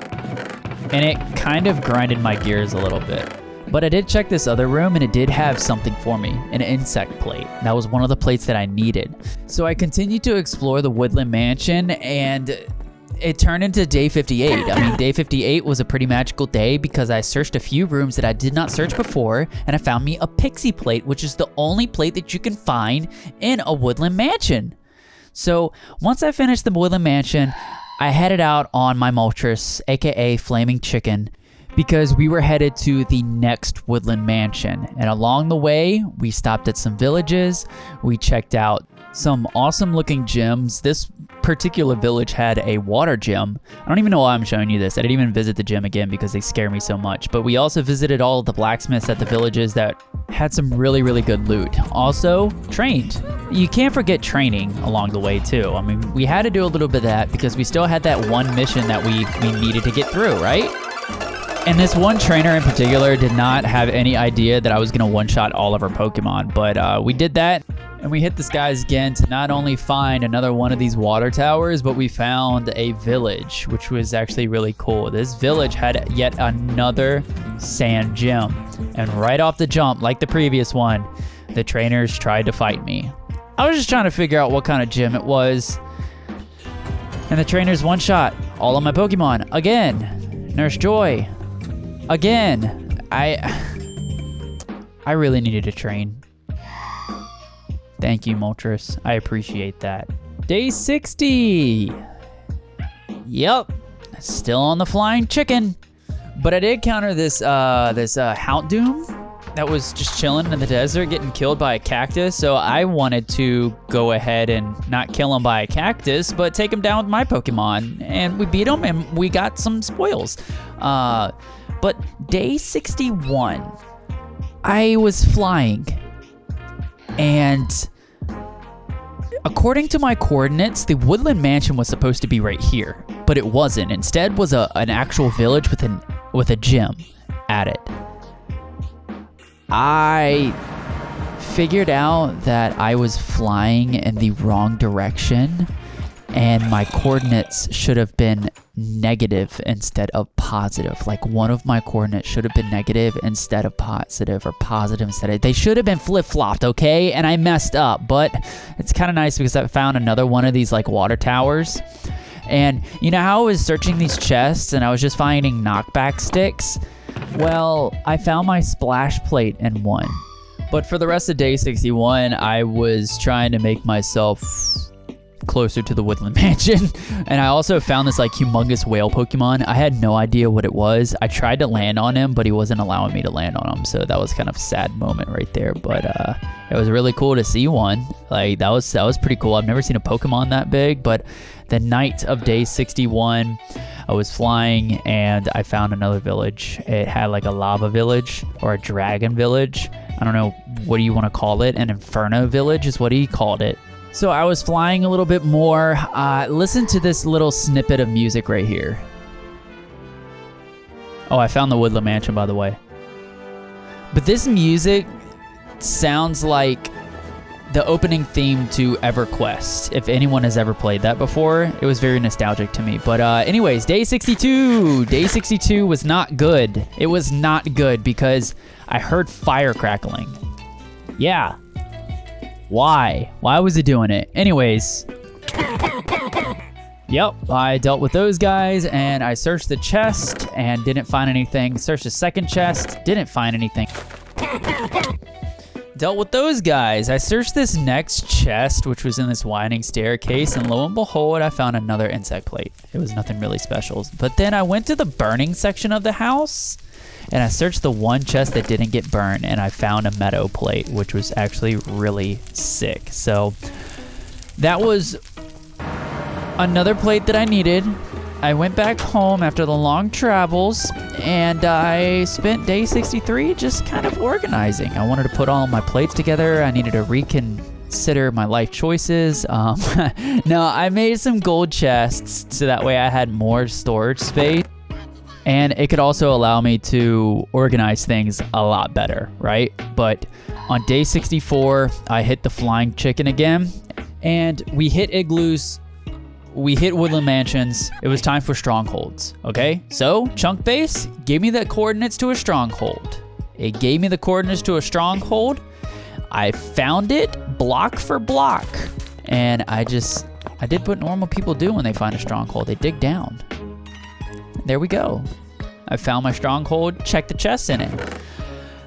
And it kind of grinded my gears a little bit. But I did check this other room and it did have something for me, an insect plate. That was one of the plates that I needed. So I continued to explore the Woodland Mansion and it turned into day 58. I mean, day 58 was a pretty magical day because I searched a few rooms that I did not search before, and I found me a pixie plate, which is the only plate that you can find in a Woodland Mansion. So once I finished the Woodland Mansion, I headed out on my Moltres, aka Flaming Chicken, because we were headed to the next Woodland Mansion. And along the way, we stopped at some villages. We checked out some awesome looking gyms. This particular village had a water gym. I don't even know why I'm showing you this. I didn't even visit the gym again because they scare me so much. But we also visited all of the blacksmiths at the villages that had some really, really good loot. Also, trained. You can't forget training along the way too. I mean, we had to do a little bit of that because we still had that one mission that we needed to get through, right? And this one trainer in particular did not have any idea that I was going to one-shot all of our Pokemon. But we did that. And we hit the skies again to not only find another one of these water towers, but we found a village, which was actually really cool. This village had yet another sand gym. And right off the jump, like the previous one, the trainers tried to fight me. I was just trying to figure out what kind of gym it was. And the trainers one-shot all of my Pokemon. Again, Nurse Joy. Again. I really needed to train. Thank you, Moltres. I appreciate that. Day 60. Yep. Still on the flying chicken. But I did counter this Houndoom that was just chilling in the desert getting killed by a cactus. So I wanted to go ahead and not kill him by a cactus, but take him down with my Pokemon. And we beat him and we got some spoils. But day 61, I was flying. And according to my coordinates, the Woodland Mansion was supposed to be right here, but it wasn't. Instead was an actual village with a gym at it. I figured out that I was flying in the wrong direction and my coordinates should have been negative instead of positive. Like one of my coordinates should have been negative instead of positive, or positive instead of... They should have been flip-flopped, okay? And I messed up, but it's kind of nice because I found another one of these like water towers. And you know how I was searching these chests and I was just finding knockback sticks? Well, I found my splash plate in one. But for the rest of day 61, I was trying to make myself closer to the Woodland Mansion. And I also found this like humongous whale Pokemon. I had no idea what it was. I tried to land on him, but he wasn't allowing me to land on him. So that was kind of a sad moment right there. But it was really cool to see one. Like that was pretty cool. I've never seen a Pokemon that big. But the night of day 61, I was flying and I found another village. It had like a lava village or a dragon village. I don't know, what do you want to call it? An inferno village is what he called it. So I was flying a little bit more. Listen to this little snippet of music right here. Oh, I found the Woodland Mansion, by the way. But this music sounds like the opening theme to EverQuest. If anyone has ever played that before, it was very nostalgic to me. But anyways, day 62. Day 62 was not good. It was not good because I heard fire crackling. Yeah. Why? Why was it doing it? Anyways. Yep, I dealt with those guys and I searched the chest and didn't find anything. Searched the second chest, didn't find anything. Dealt with those guys. I searched this next chest, which was in this winding staircase, and lo and behold, I found another insect plate. It was nothing really special. But then I went to the burning section of the house, and I searched the one chest that didn't get burned, and I found a meadow plate, which was actually really sick. So that was another plate that I needed. I went back home after the long travels, and I spent day 63 just kind of organizing. I wanted to put all my plates together. I needed to reconsider my life choices. No, I made some gold chests so that way I had more storage space, and it could also allow me to organize things a lot better, right? But on day 64, I hit the flying chicken again, and we hit igloos. We hit Woodland Mansions. It was time for strongholds, okay? So, Chunk Base gave me the coordinates to a stronghold. It gave me the coordinates to a stronghold. I found it block for block. And I did what normal people do when they find a stronghold. They dig down. There we go. I found my stronghold. Check the chests in it.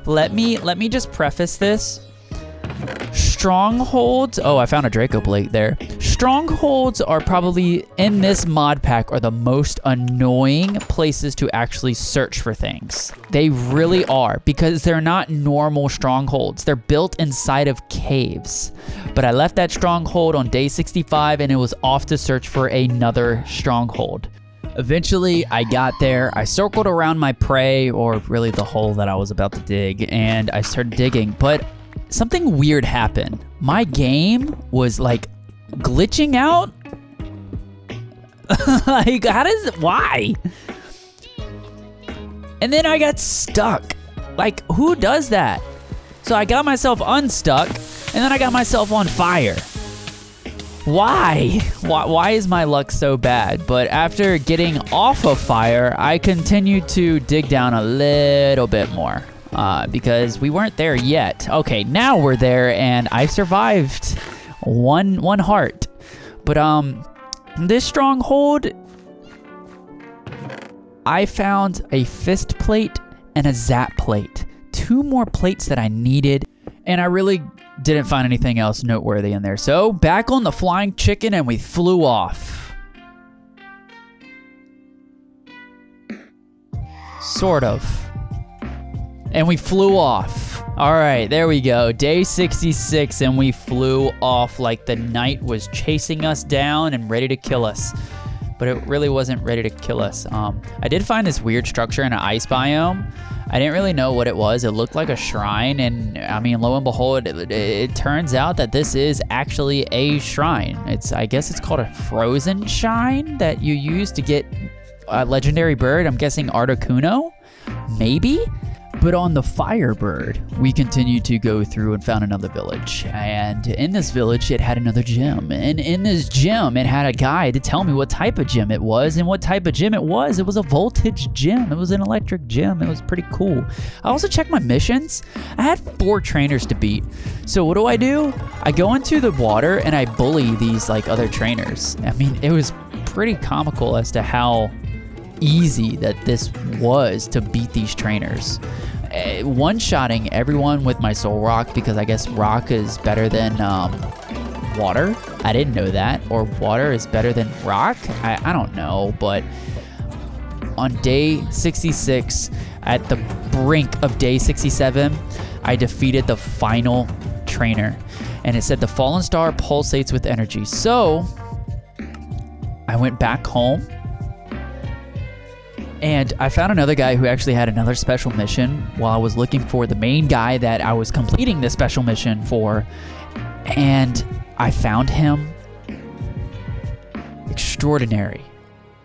Let me just preface this. Strongholds, oh, I found a Draco Plate there. Strongholds are probably, in this mod pack, are the most annoying places to actually search for things. They really are, because they're not normal strongholds. They're built inside of caves. But I left that stronghold on day 65, and it was off to search for another stronghold. Eventually, I got there. I circled around my prey, or really the hole that I was about to dig, and I started digging, but something weird happened. My game was like glitching out. Like, why? And then I got stuck. Like, who does that? So I got myself unstuck, and then I got myself on fire. Why? Why is my luck so bad? But after getting off of fire, I continued to dig down a little bit more. Because we weren't there yet. Okay, now we're there, and I survived one heart. But this stronghold, I found a fist plate and a zap plate. 2 more plates that I needed, and I really didn't find anything else noteworthy in there. So back on the flying chicken, and we flew off. Sort of. And we flew off. All right, there we go. Day 66, and we flew off like the night was chasing us down and ready to kill us. But it really wasn't ready to kill us. I did find this weird structure in an ice biome. I didn't really know what it was. It looked like a shrine, and I mean, lo and behold, it turns out that this is actually a shrine. I guess it's called a frozen shrine that you use to get a legendary bird. I'm guessing Articuno, maybe? But on the Firebird, we continued to go through and found another village. And in this village, it had another gym. And in this gym, it had a guy to tell me what type of gym it was. And what type of gym it was a voltage gym. It was an electric gym. It was pretty cool. I also checked my missions. I had 4 trainers to beat. So what do? I go into the water and I bully these like other trainers. I mean, it was pretty comical as to how easy that this was to beat these trainers. One-shotting everyone with my soul rock, because I guess rock is better than water. I didn't know that. Or water is better than rock? I don't know, but on day 66, at the brink of day 67, I defeated the final trainer. And it said the fallen star pulsates with energy. So I went back home and I found another guy who actually had another special mission while I was looking for the main guy that I was completing the special mission for. And I found him. Extraordinary.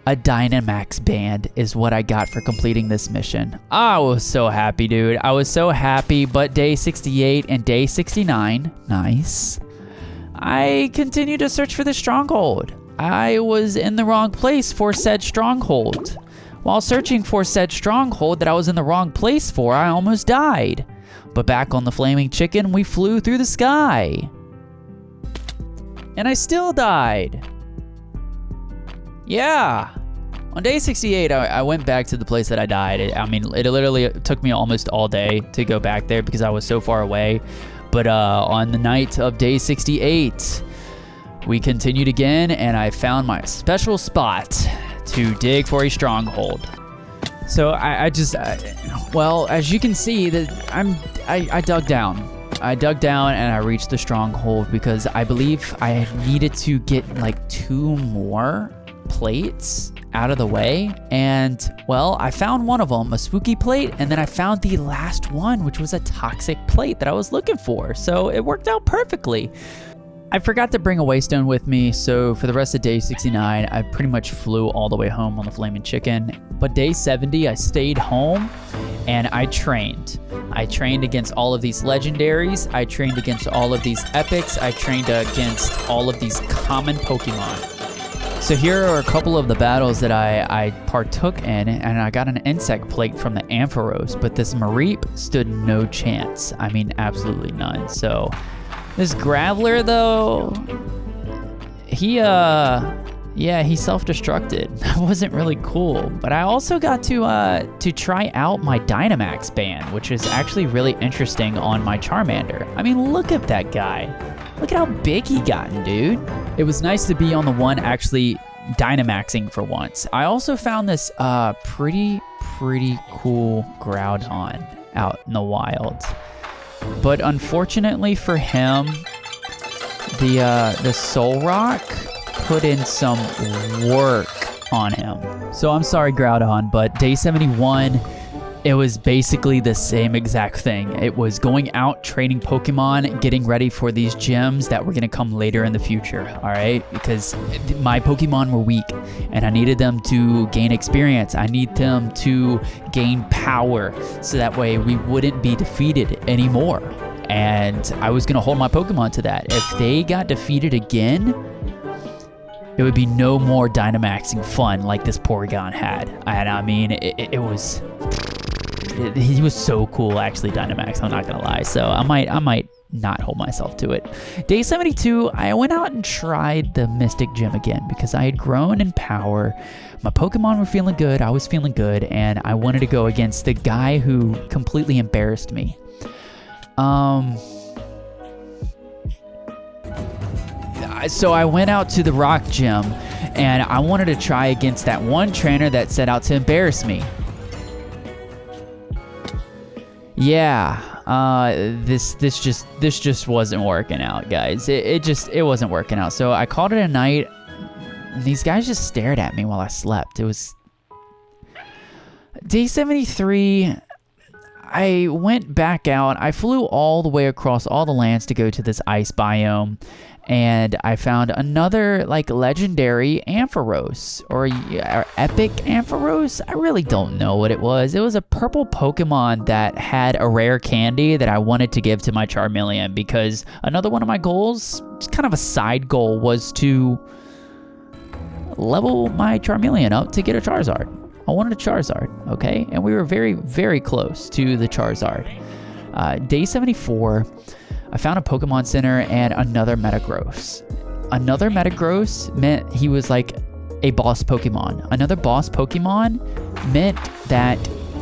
A Dynamax band is what I got for completing this mission. I was so happy, dude. I was so happy, but day 68 and day 69, nice. I continued to search for the Stronghold. I was in the wrong place for said Stronghold. While searching for said Stronghold that I was in the wrong place for, I almost died. But back on the Flaming Chicken, we flew through the sky. And I still died. Yeah. On day 68, I went back to the place that I died. It literally took me almost all day to go back there because I was so far away. But on the night of day 68, we continued again, and I found my special spot to dig for a stronghold. So well, as you can see, that I dug down. I dug down and I reached the stronghold because I believe I needed to get like 2 more plates out of the way, and well, I found one of them, a spooky plate, and then I found the last one, which was a toxic plate that I was looking for, so it worked out perfectly. I forgot to bring a waystone with me, so for the rest of day 69, I pretty much flew all the way home on the Flaming Chicken, but day 70, I stayed home and I trained. I trained against all of these legendaries, I trained against all of these epics, I trained against all of these common Pokemon. So here are a couple of the battles that I partook in, and I got an insect plate from the Ampharos, but this Mareep stood no chance. I mean, absolutely none. So this Graveler, though, he self-destructed. That wasn't really cool. But I also got to try out my Dynamax band, which is actually really interesting on my Charmander. I mean, look at that guy. Look at how big he gotten, dude. It was nice to be on the one actually Dynamaxing for once. I also found this pretty cool Groudon out in the wild. But unfortunately for him, the Soul Rock put in some work on him. So I'm sorry, Groudon, but day 71, it was basically the same exact thing. It was going out, training Pokemon, getting ready for these gyms that were going to come later in the future, all right? Because my Pokemon were weak, and I needed them to gain experience. I need them to gain power, so that way we wouldn't be defeated anymore. And I was going to hold my Pokemon to that. If they got defeated again, it would be no more Dynamaxing fun like this Porygon had. And I mean, it was... He was so cool, actually, Dynamax, I'm not gonna lie. So I might not hold myself to it. Day 72, I went out and tried the Mystic Gym again because I had grown in power. My Pokemon were feeling good, I was feeling good, and I wanted to go against the guy who completely embarrassed me. So I went out to the Rock Gym, and I wanted to try against that one trainer that set out to embarrass me. Yeah, this just wasn't working out, guys. It wasn't working out. So I called it a night. And these guys just stared at me while I slept. It was day 73. I went back out. I flew all the way across all the lands to go to this ice biome. And I found another, like, legendary Ampharos, or epic Ampharos. I really don't know what it was. It was a purple Pokemon that had a rare candy that I wanted to give to my Charmeleon, because another one of my goals, just kind of a side goal, was to level my Charmeleon up to get a Charizard. I wanted a Charizard, okay? And we were very, very close to the Charizard. Day 74... I found a Pokemon Center and another Metagross. Another Metagross meant he was like a boss Pokemon. Another boss Pokemon meant that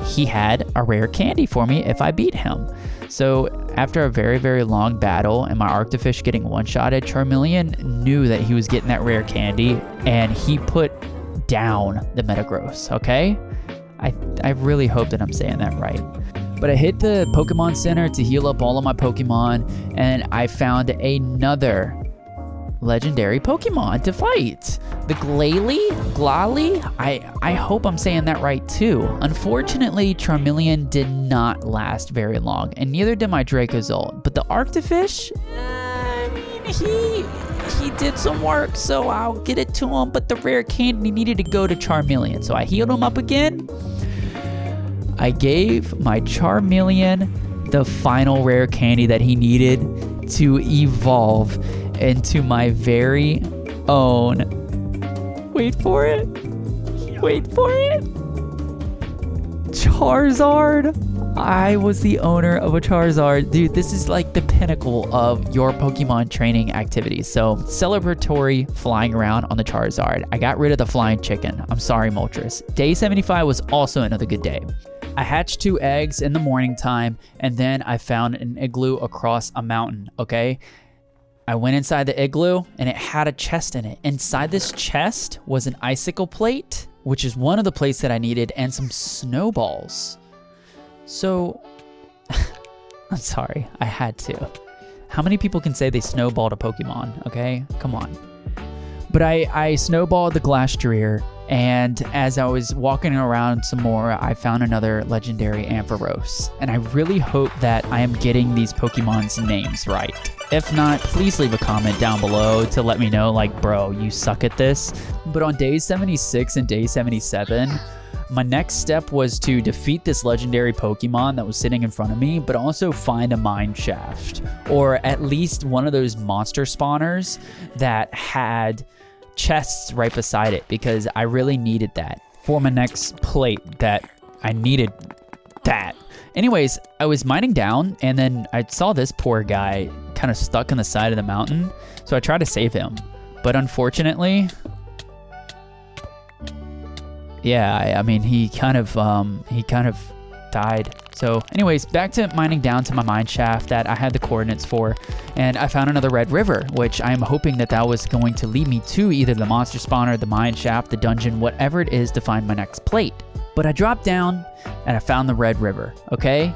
he had a rare candy for me if I beat him. So after a very, very long battle and my Arctofish getting one-shotted, Charmeleon knew that he was getting that rare candy and he put down the Metagross, okay? I really hope that I'm saying that right. But I hit the Pokemon Center to heal up all of my Pokemon, and I found another legendary Pokemon to fight. The Glalie? I hope I'm saying that right too. Unfortunately, Charmeleon did not last very long, and neither did my Dracozolt. But the Arctofish, I mean, he did some work, so I'll get it to him, but the rare candy needed to go to Charmeleon. So I healed him up again. I gave my Charmeleon the final rare candy that he needed to evolve into my very own, wait for it, Charizard. I was the owner of a Charizard. Dude, this is like the pinnacle of your Pokemon training activities. So celebratory flying around on the Charizard. I got rid of the flying chicken. I'm sorry, Moltres. Day 75 was also another good day. I hatched 2 eggs in the morning time, and then I found an igloo across a mountain, okay? I went inside the igloo, and it had a chest in it. Inside this chest was an icicle plate, which is one of the plates that I needed, and some snowballs. So, I'm sorry, I had to. How many people can say they snowballed a Pokemon, okay? Come on. But I snowballed the Glastrier, and as I was walking around some more, I found another legendary Ampharos. And I really hope that I am getting these Pokemon's names right. If not, please leave a comment down below to let me know, like, bro, you suck at this. But on day 76 and day 77, my next step was to defeat this legendary Pokemon that was sitting in front of me, but also find a mine shaft, or at least one of those monster spawners that had chests right beside it, because I really needed that for my next plate. That I needed that. Anyways, I was mining down, and then I saw this poor guy kind of stuck in the side of the mountain, so I tried to save him, but unfortunately, yeah, I mean, he kind of died. So anyways, back to mining down to my mine shaft that I had the coordinates for, and I found another red river, which I am hoping that was going to lead me to either the monster spawner, the mine shaft, the dungeon, whatever it is to find my next plate. But I dropped down and I found the red river, okay?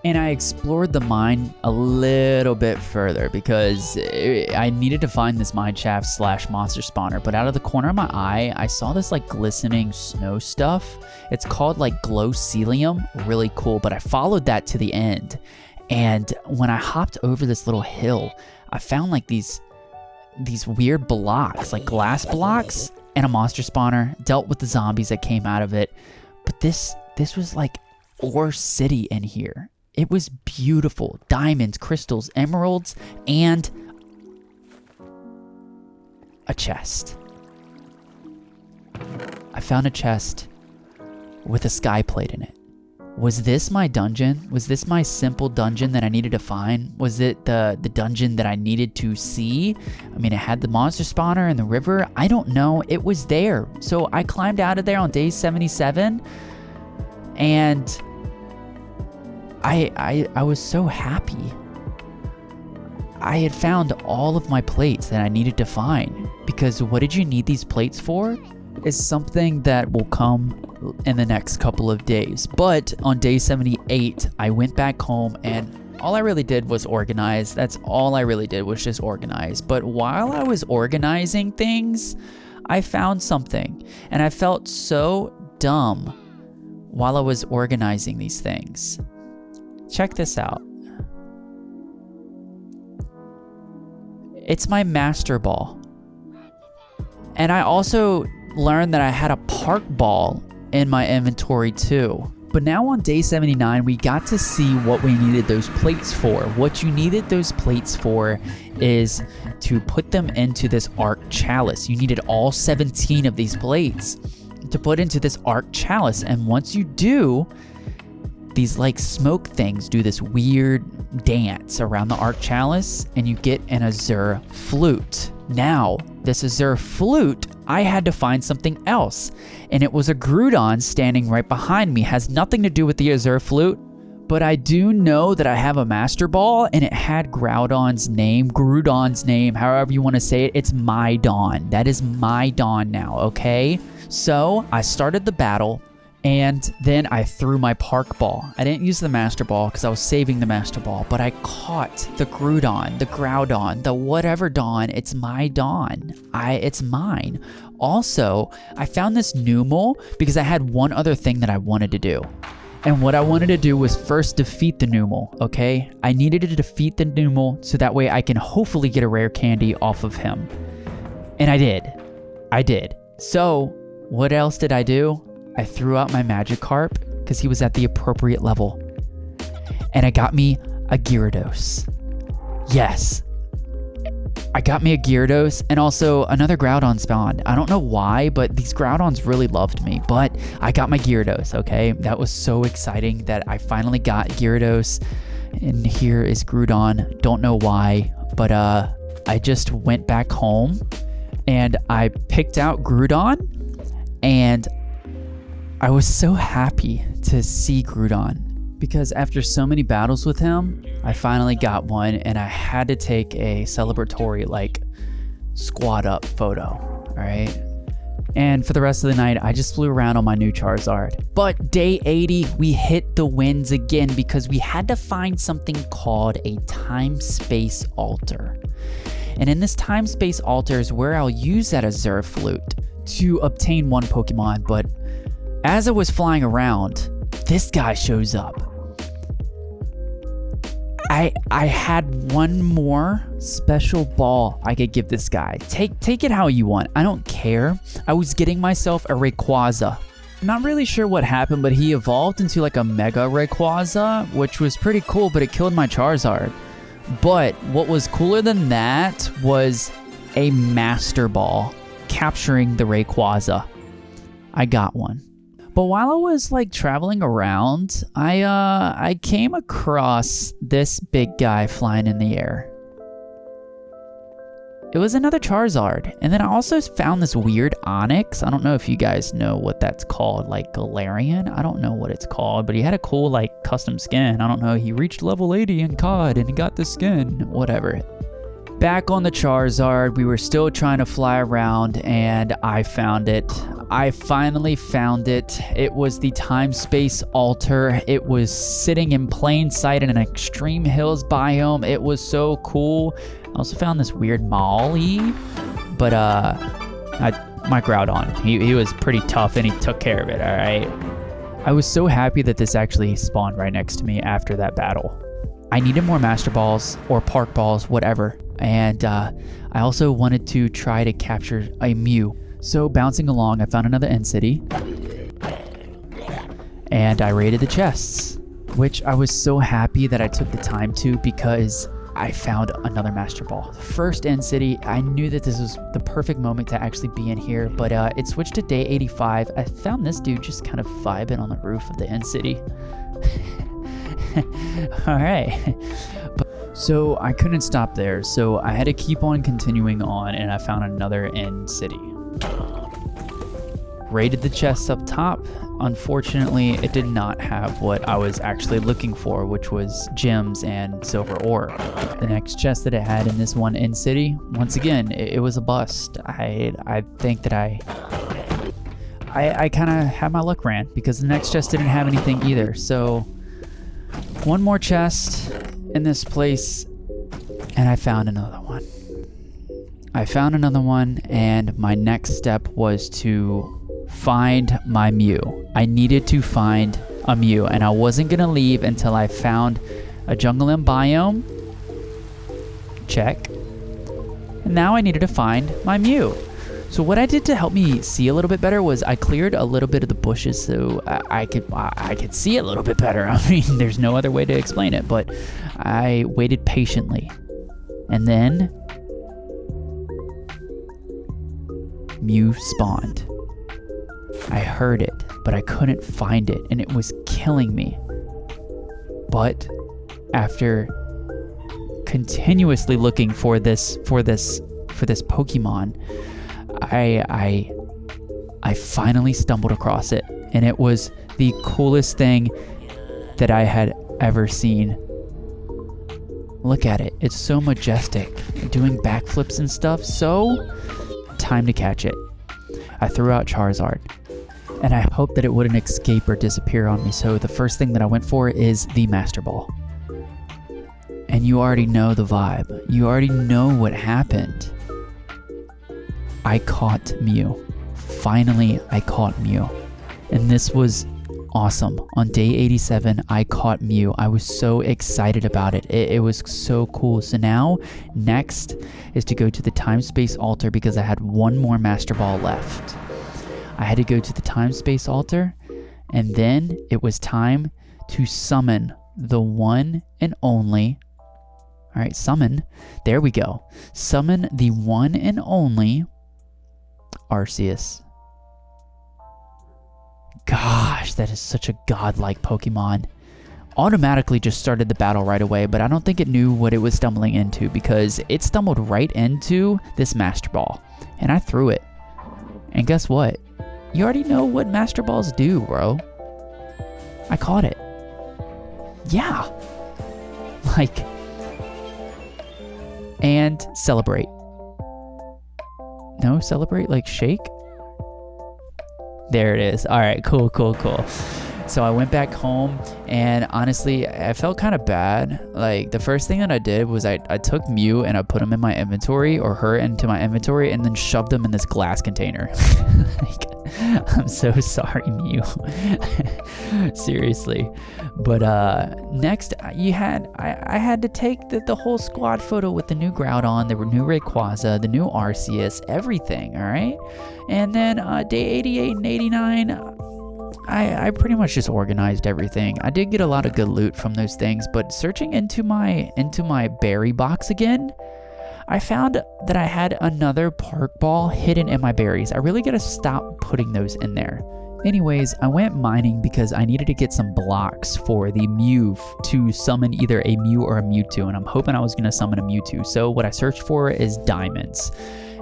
And I explored the mine a little bit further because I needed to find this mine shaft / monster spawner. But out of the corner of my eye, I saw this like glistening snow stuff. It's called like Glowcelium, really cool. But I followed that to the end. And when I hopped over this little hill, I found like these weird blocks, like glass blocks, and a monster spawner. Dealt with the zombies that came out of it. But this was like Ore City in here. It was beautiful. Diamonds, crystals, emeralds, and a chest. I found a chest with a sky plate in it. Was this my dungeon? Was this my simple dungeon that I needed to find? Was it the dungeon that I needed to see? I mean, it had the monster spawner and the river. I don't know. It was there. So I climbed out of there on day 77, and I was so happy. I had found all of my plates that I needed to find, because what did you need these plates for? Is something that will come in the next couple of days. But on day 78, I went back home, and all I really did was organize. That's all I really did, was just organize. But while I was organizing things, I found something, and I felt so dumb while I was organizing these things. Check this out. It's my Master Ball. And I also learned that I had a Park Ball in my inventory too. But now on day 79, we got to see what we needed those plates for. What you needed those plates for is to put them into this Arc Chalice. You needed all 17 of these plates to put into this Arc Chalice. And once you do, these like smoke things do this weird dance around the Arc Chalice, and you get an Azure Flute. Now, this Azure Flute, I had to find something else. And it was a Groudon standing right behind me. Has nothing to do with the Azure Flute. But I do know that I have a Master Ball, and it had Groudon's name, however you want to say it. It's my Dawn. That is my Dawn now, okay? So I started the battle, and then I threw my Park Ball. I didn't use the Master Ball because I was saving the Master Ball, but I caught the Groudon, the whatever Dawn. It's my Dawn. It's mine. Also, I found this Numel because I had one other thing that I wanted to do. And what I wanted to do was first defeat the Numel, okay? I needed to defeat the Numel so that way I can hopefully get a rare candy off of him. And I did. So, what else did I do? I threw out my Magikarp because he was at the appropriate level. And I got me a Gyarados. Yes. I got me a Gyarados, and also another Groudon spawned. I don't know why, but these Groudons really loved me. But I got my Gyarados, okay? That was so exciting that I finally got Gyarados. And here is Groudon. Don't know why, but I just went back home, and I picked out Groudon, and I was so happy to see Groudon. Because after so many battles with him, I finally got one, and I had to take a celebratory, like, squad up photo, all right? And for the rest of the night, I just flew around on my new Charizard. But day 80, we hit the wins again because we had to find something called a time-space altar. And in this time-space altar is where I'll use that Azure Flute to obtain one Pokemon. But as I was flying around, this guy shows up. I had one more special ball I could give this guy. Take it how you want. I don't care. I was getting myself a Rayquaza. I'm not really sure what happened, but he evolved into like a Mega Rayquaza, which was pretty cool, but it killed my Charizard. But what was cooler than that was a Master Ball capturing the Rayquaza. I got one. But while I was like traveling around, I came across this big guy flying in the air. It was another Charizard. And then I also found this weird Onyx. I don't know if you guys know what that's called, like Galarian. I don't know what it's called, but he had a cool like custom skin. I don't know. He reached level 80 in COD and he got the skin, whatever. Back on the Charizard, we were still trying to fly around, and I found it. I finally found it. It was the time-space altar. It was sitting in plain sight in an extreme hills biome. It was so cool. I also found this weird Molly, but my Groudon, he was pretty tough, and he took care of it, all right? I was so happy that this actually spawned right next to me after that battle. I needed more Master Balls or Park Balls, whatever. And I also wanted to try to capture a Mew. So bouncing along, I found another end city. And I raided the chests, which I was so happy that I took the time to because I found another Master Ball. The first end city, I knew that this was the perfect moment to actually be in here, but it switched to day 85. I found this dude just kind of vibing on the roof of the end city. All right. So I couldn't stop there, so I had to keep on continuing on, and I found another end city. Raided the chests up top. Unfortunately, it did not have what I was actually looking for, which was gems and silver ore. The next chest that it had in this one end city, once again, it was a bust. I think that I kind of had my luck ran because the next chest didn't have anything either. So one more chest in this place, and I found another one. And my next step was to find my Mew. I needed to find a Mew, and I wasn't gonna leave until I found a jungle and biome. Check. And now I needed to find my Mew. So what I did to help me see a little bit better was I cleared a little bit of the bushes so I could see a little bit better. I mean, there's no other way to explain it, but I waited patiently. And then Mew spawned. I heard it, but I couldn't find it, and it was killing me. But after continuously looking for this Pokemon, I finally stumbled across it, and it was the coolest thing that I had ever seen. Look at it. It's so majestic. Doing backflips and stuff. So, time to catch it. I threw out Charizard, and I hoped that it wouldn't escape or disappear on me. So the first thing that I went for is the Master Ball. And you already know the vibe. You already know what happened. I caught Mew. Finally, I caught Mew. And this was awesome. On day 87, I caught Mew. I was so excited about it. It was so cool. So now, next is to go to the time-space altar because I had one more Master Ball left. I had to go to the time-space altar, and then it was time to summon the one and only. All right, summon. There we go. Summon the one and only Arceus. Gosh, that is such a godlike Pokemon. Automatically just started the battle right away, but I don't think it knew what it was stumbling into because it stumbled right into this Master Ball, and I threw it. And guess what? You already know what Master Balls do, bro. I caught it. Yeah. Like, and celebrate. No, celebrate, like shake? There it is. All right, cool. So I went back home, and honestly, I felt kind of bad. Like, the first thing that I did was I took Mew and I put him in my inventory, or her into my inventory, and then shoved him in this glass container. Like, I'm so sorry, Mew. Seriously. But next, I had to take the whole squad photo with the new Groudon, the new Rayquaza, the new Arceus, everything, all right? And then day 88 and 89, I pretty much just organized everything. I did get a lot of good loot from those things, but searching into my berry box again, I found that I had another Park Ball hidden in my berries. I really gotta stop putting those in there. Anyways, I went mining because I needed to get some blocks for the Mew to summon either a Mew or a Mewtwo, and I'm hoping I was gonna summon a Mewtwo. So what I searched for is diamonds.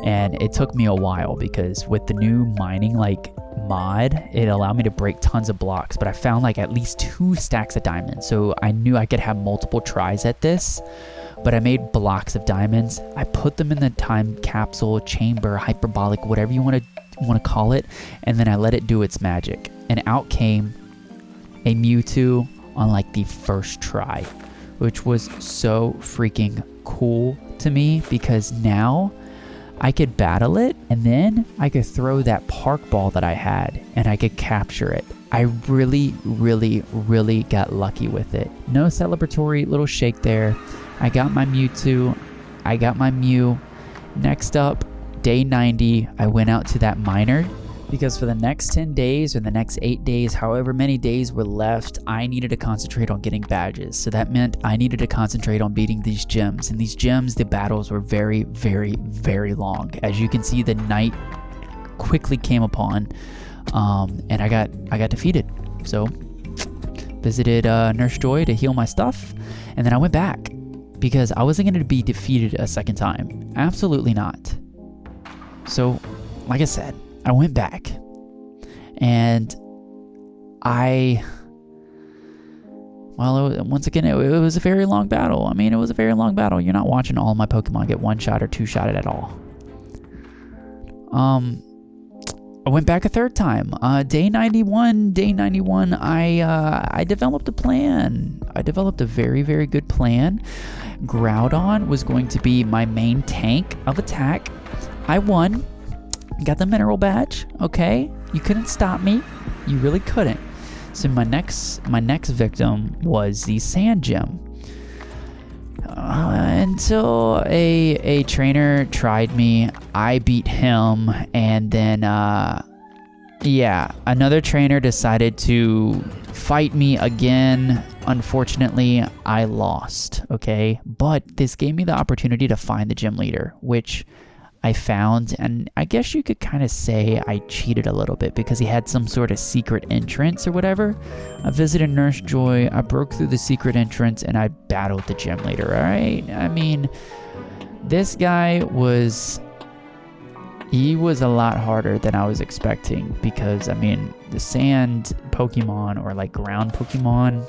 And it took me a while because with the new mining mod, it allowed me to break tons of blocks, but I found like at least 2 stacks of diamonds. So I knew I could have multiple tries at this, but I made blocks of diamonds. I put them in the time capsule, chamber, hyperbolic, whatever you want to call it, and then I let it do its magic. And out came a Mewtwo on like the first try, which was so freaking cool to me because now I could battle it, and then I could throw that Park Ball that I had, and I could capture it. I really got lucky with it. No celebratory little shake there. I got my Mewtwo. I got my Mew. Next up, day 90, I went out to that miner because for the next 10 days or the next 8 days, however many days were left, I needed to concentrate on getting badges. So that meant I needed to concentrate on beating these gyms. And these gyms, the battles were very long. As you can see, the night quickly came upon, and I got defeated. So visited Nurse Joy to heal my stuff, and then I went back because I wasn't going to be defeated a second time. Absolutely not. So, like I said, I went back, and once again, it was a very long battle. I mean, it was a very long battle. You're not watching all my Pokemon get one-shot or two-shotted at all. I went back a third time. Day 91, I developed a plan. I developed a very good plan. Groudon was going to be my main tank of attack. I won. Got the mineral badge, okay? You couldn't stop me. You really couldn't. So my next victim was the sand gym. Until a trainer tried me, I beat him, and then another trainer decided to fight me again. Unfortunately, I lost, okay? But this gave me the opportunity to find the gym leader, which I found, and I guess you could kind of say I cheated a little bit because he had some sort of secret entrance or whatever. I visited Nurse Joy, I broke through the secret entrance, and I battled the gym leader, alright? I mean, this guy was He was a lot harder than I was expecting because, I mean, the sand Pokemon or like ground Pokemon,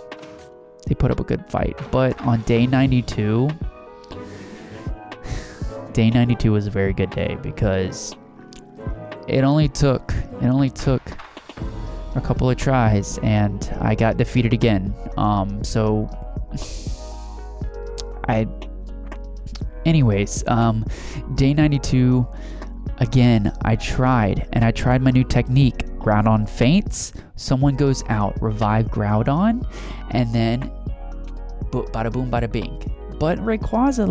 they put up a good fight. But on day 92, day 92 was a very good day because it only took a couple of tries and I got defeated again. Anyways, day 92, again, I tried my new technique. Groudon faints, someone goes out, revive Groudon, and then bada boom, bada bing. But Rayquaza,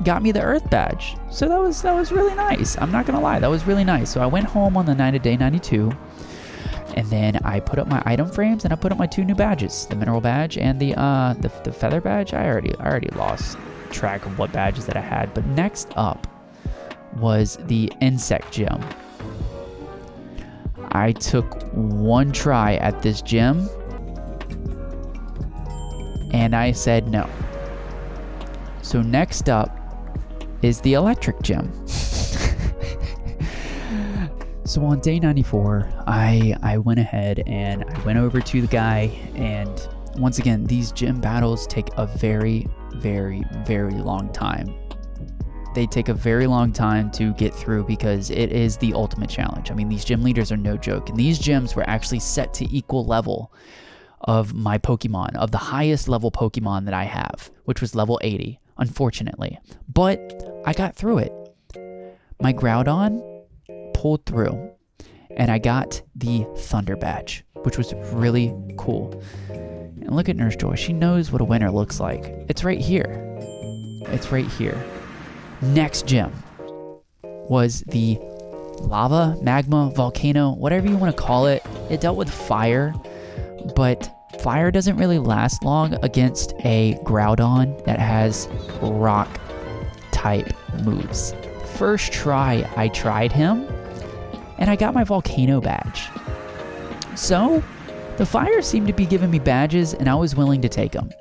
got me the Earth badge. So that was really nice. I'm not gonna lie, that was really nice. So I went home on the night of day 92, and then I put up my item frames and I put up my 2 new badges, the mineral badge and the feather badge. I already lost track of what badges that I had. But next up was the insect gym. I took one try at this gym and I said no. So next up is the electric gym. So on day 94, I went ahead and I went over to the guy, and once again, these gym battles take a very, very, very long time. They take a very long time to get through because it is the ultimate challenge. I mean, these gym leaders are no joke, and these gyms were actually set to equal level of my Pokemon, of the highest level Pokemon that I have, which was level 80, unfortunately. But I got through it. My Groudon pulled through, and I got the Thunder badge, which was really cool. And look at Nurse Joy. She knows what a winner looks like. It's right here. It's right here. Next gym was the lava, magma, volcano, whatever you want to call it. It dealt with fire, but fire doesn't really last long against a Groudon that has rock type moves. First try, I tried him, and I got my volcano badge. So the fire seemed to be giving me badges, and I was willing to take them.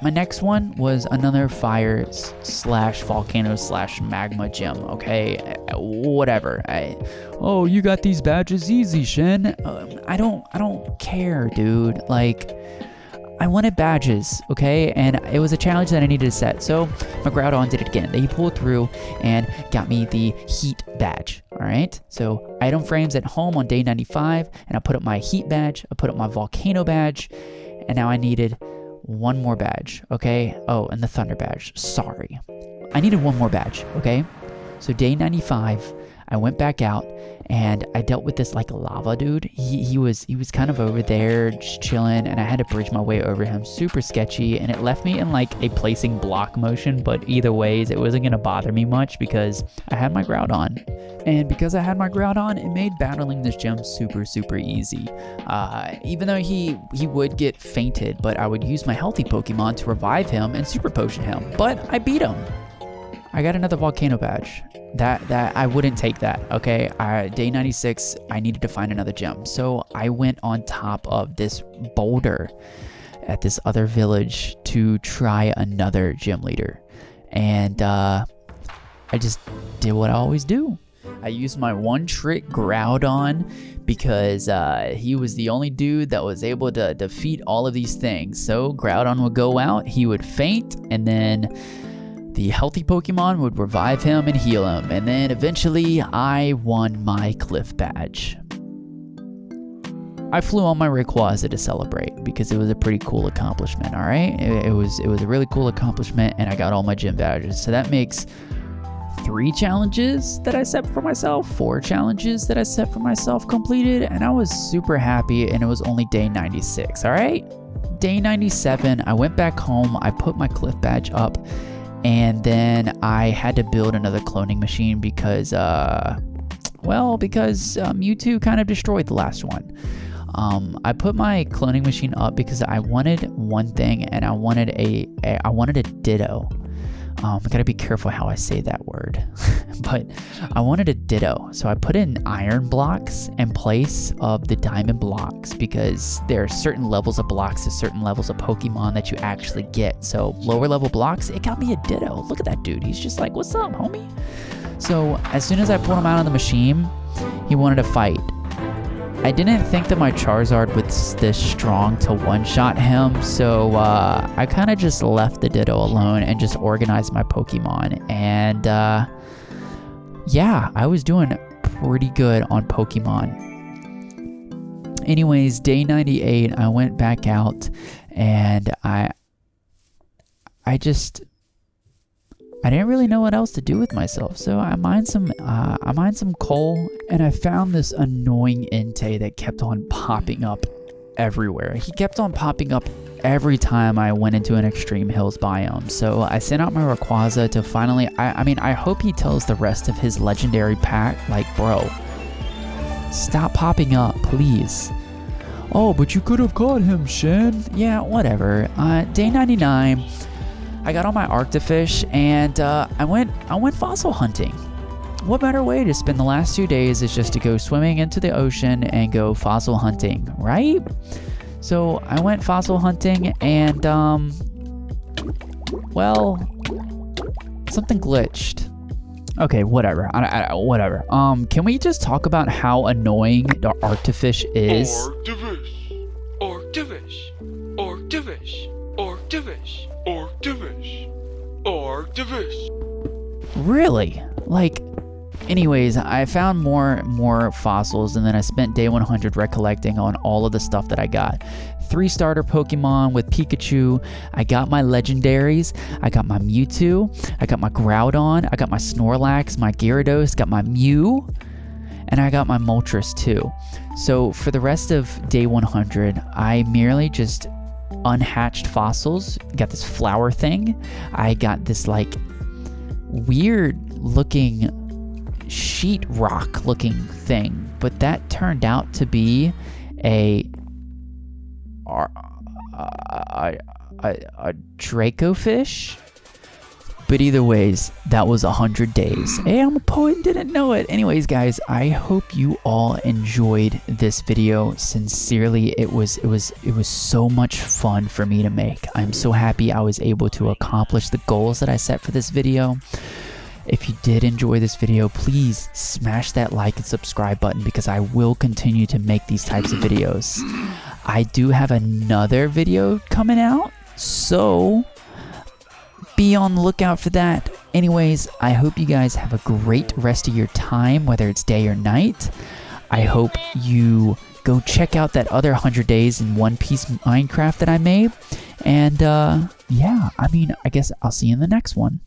My next one was another fire / volcano / magma gym. Okay, whatever. Oh, you got these badges easy, Shin. I don't care, dude. Like, I wanted badges, okay? And it was a challenge that I needed to set. So my Groudon did it again. He pulled through and got me the heat badge, all right? So item frames at home on day 95, and I put up my heat badge, I put up my volcano badge, and now I needed one more badge, okay? Oh, and the thunder badge, sorry. I needed one more badge, okay? So day 95, I went back out and I dealt with this like lava dude. He was kind of over there just chilling, and I had to bridge my way over him. Super sketchy, and it left me in like a placing block motion, but either ways, it wasn't gonna bother me much because I had my Groudon. And because I had my Groudon, it made battling this gym super, super easy. Even though he would get fainted, but I would use my healthy Pokemon to revive him and super potion him. But I beat him. I got another volcano badge. That I wouldn't take that, okay? Day 96, I needed to find another gym. So I went on top of this boulder at this other village to try another gym leader. And I just did what I always do. I used my one trick Groudon because he was the only dude that was able to defeat all of these things. So Groudon would go out, he would faint, and then the healthy Pokemon would revive him and heal him. And then eventually I won my Cliff badge. I flew on my Rayquaza to celebrate because it was a pretty cool accomplishment, all right? It was a really cool accomplishment, and I got all my gym badges. So that makes 3 challenges that I set for myself, 4 challenges that I set for myself completed, and I was super happy, and it was only day 96, all right? Day 97, I went back home, I put my Cliff badge up, and then I had to build another cloning machine because Mewtwo kind of destroyed the last one. I put my cloning machine up because I wanted one thing, and I wanted a Ditto. Gotta be careful how I say that word. But I wanted a ditto, so I put in iron blocks in place of the diamond blocks because there are certain levels of blocks to certain levels of Pokemon that you actually get. So lower level blocks, it got me a ditto. Look at that dude. He's just like, what's up, homie? So as soon as I pulled him out of the machine, he wanted to fight. I didn't think that my Charizard was this strong to one-shot him, so I kind of just left the Ditto alone and just organized my Pokemon. And yeah, I was doing pretty good on Pokemon. Anyways, day 98, I went back out and I didn't really know what else to do with myself, so I mined some coal, and I found this annoying Entei that kept on popping up everywhere. He kept on popping up every time I went into an extreme hills biome. So I sent out my Rayquaza to finally. I hope he tells the rest of his legendary pack, like, bro, stop popping up, please. Oh, but you could have caught him, Shin. Yeah, whatever. Day 99. I got on my Arctofish and I went fossil hunting. What better way to spend the last 2 days is just to go swimming into the ocean and go fossil hunting, right? So I went fossil hunting and well, something glitched. Okay, whatever. Whatever. Can we just talk about how annoying the Arctofish is? Really? Like, anyways, I found more fossils, and then I spent day 100 recollecting on all of the stuff that I got. 3 starter Pokemon with Pikachu. I got my legendaries. I got my Mewtwo. I got my Groudon. I got my Snorlax, my Gyarados. Got my Mew. And I got my Moltres too. So for the rest of day 100, I merely just unhatched fossils. Got this flower thing. I got this like weird looking sheet rock looking thing, but that turned out to be a Draco fish. But either ways, that was 100 days. Hey, I'm a poet and didn't know it. Anyways, guys, I hope you all enjoyed this video. Sincerely, it was so much fun for me to make. I'm so happy I was able to accomplish the goals that I set for this video. If you did enjoy this video, please smash that like and subscribe button because I will continue to make these types of videos. I do have another video coming out, so be on the lookout for that. Anyways, I hope you guys have a great rest of your time, whether it's day or night. I hope you go check out that other 100 days in One Piece Minecraft that I made. And yeah, I guess I'll see you in the next one.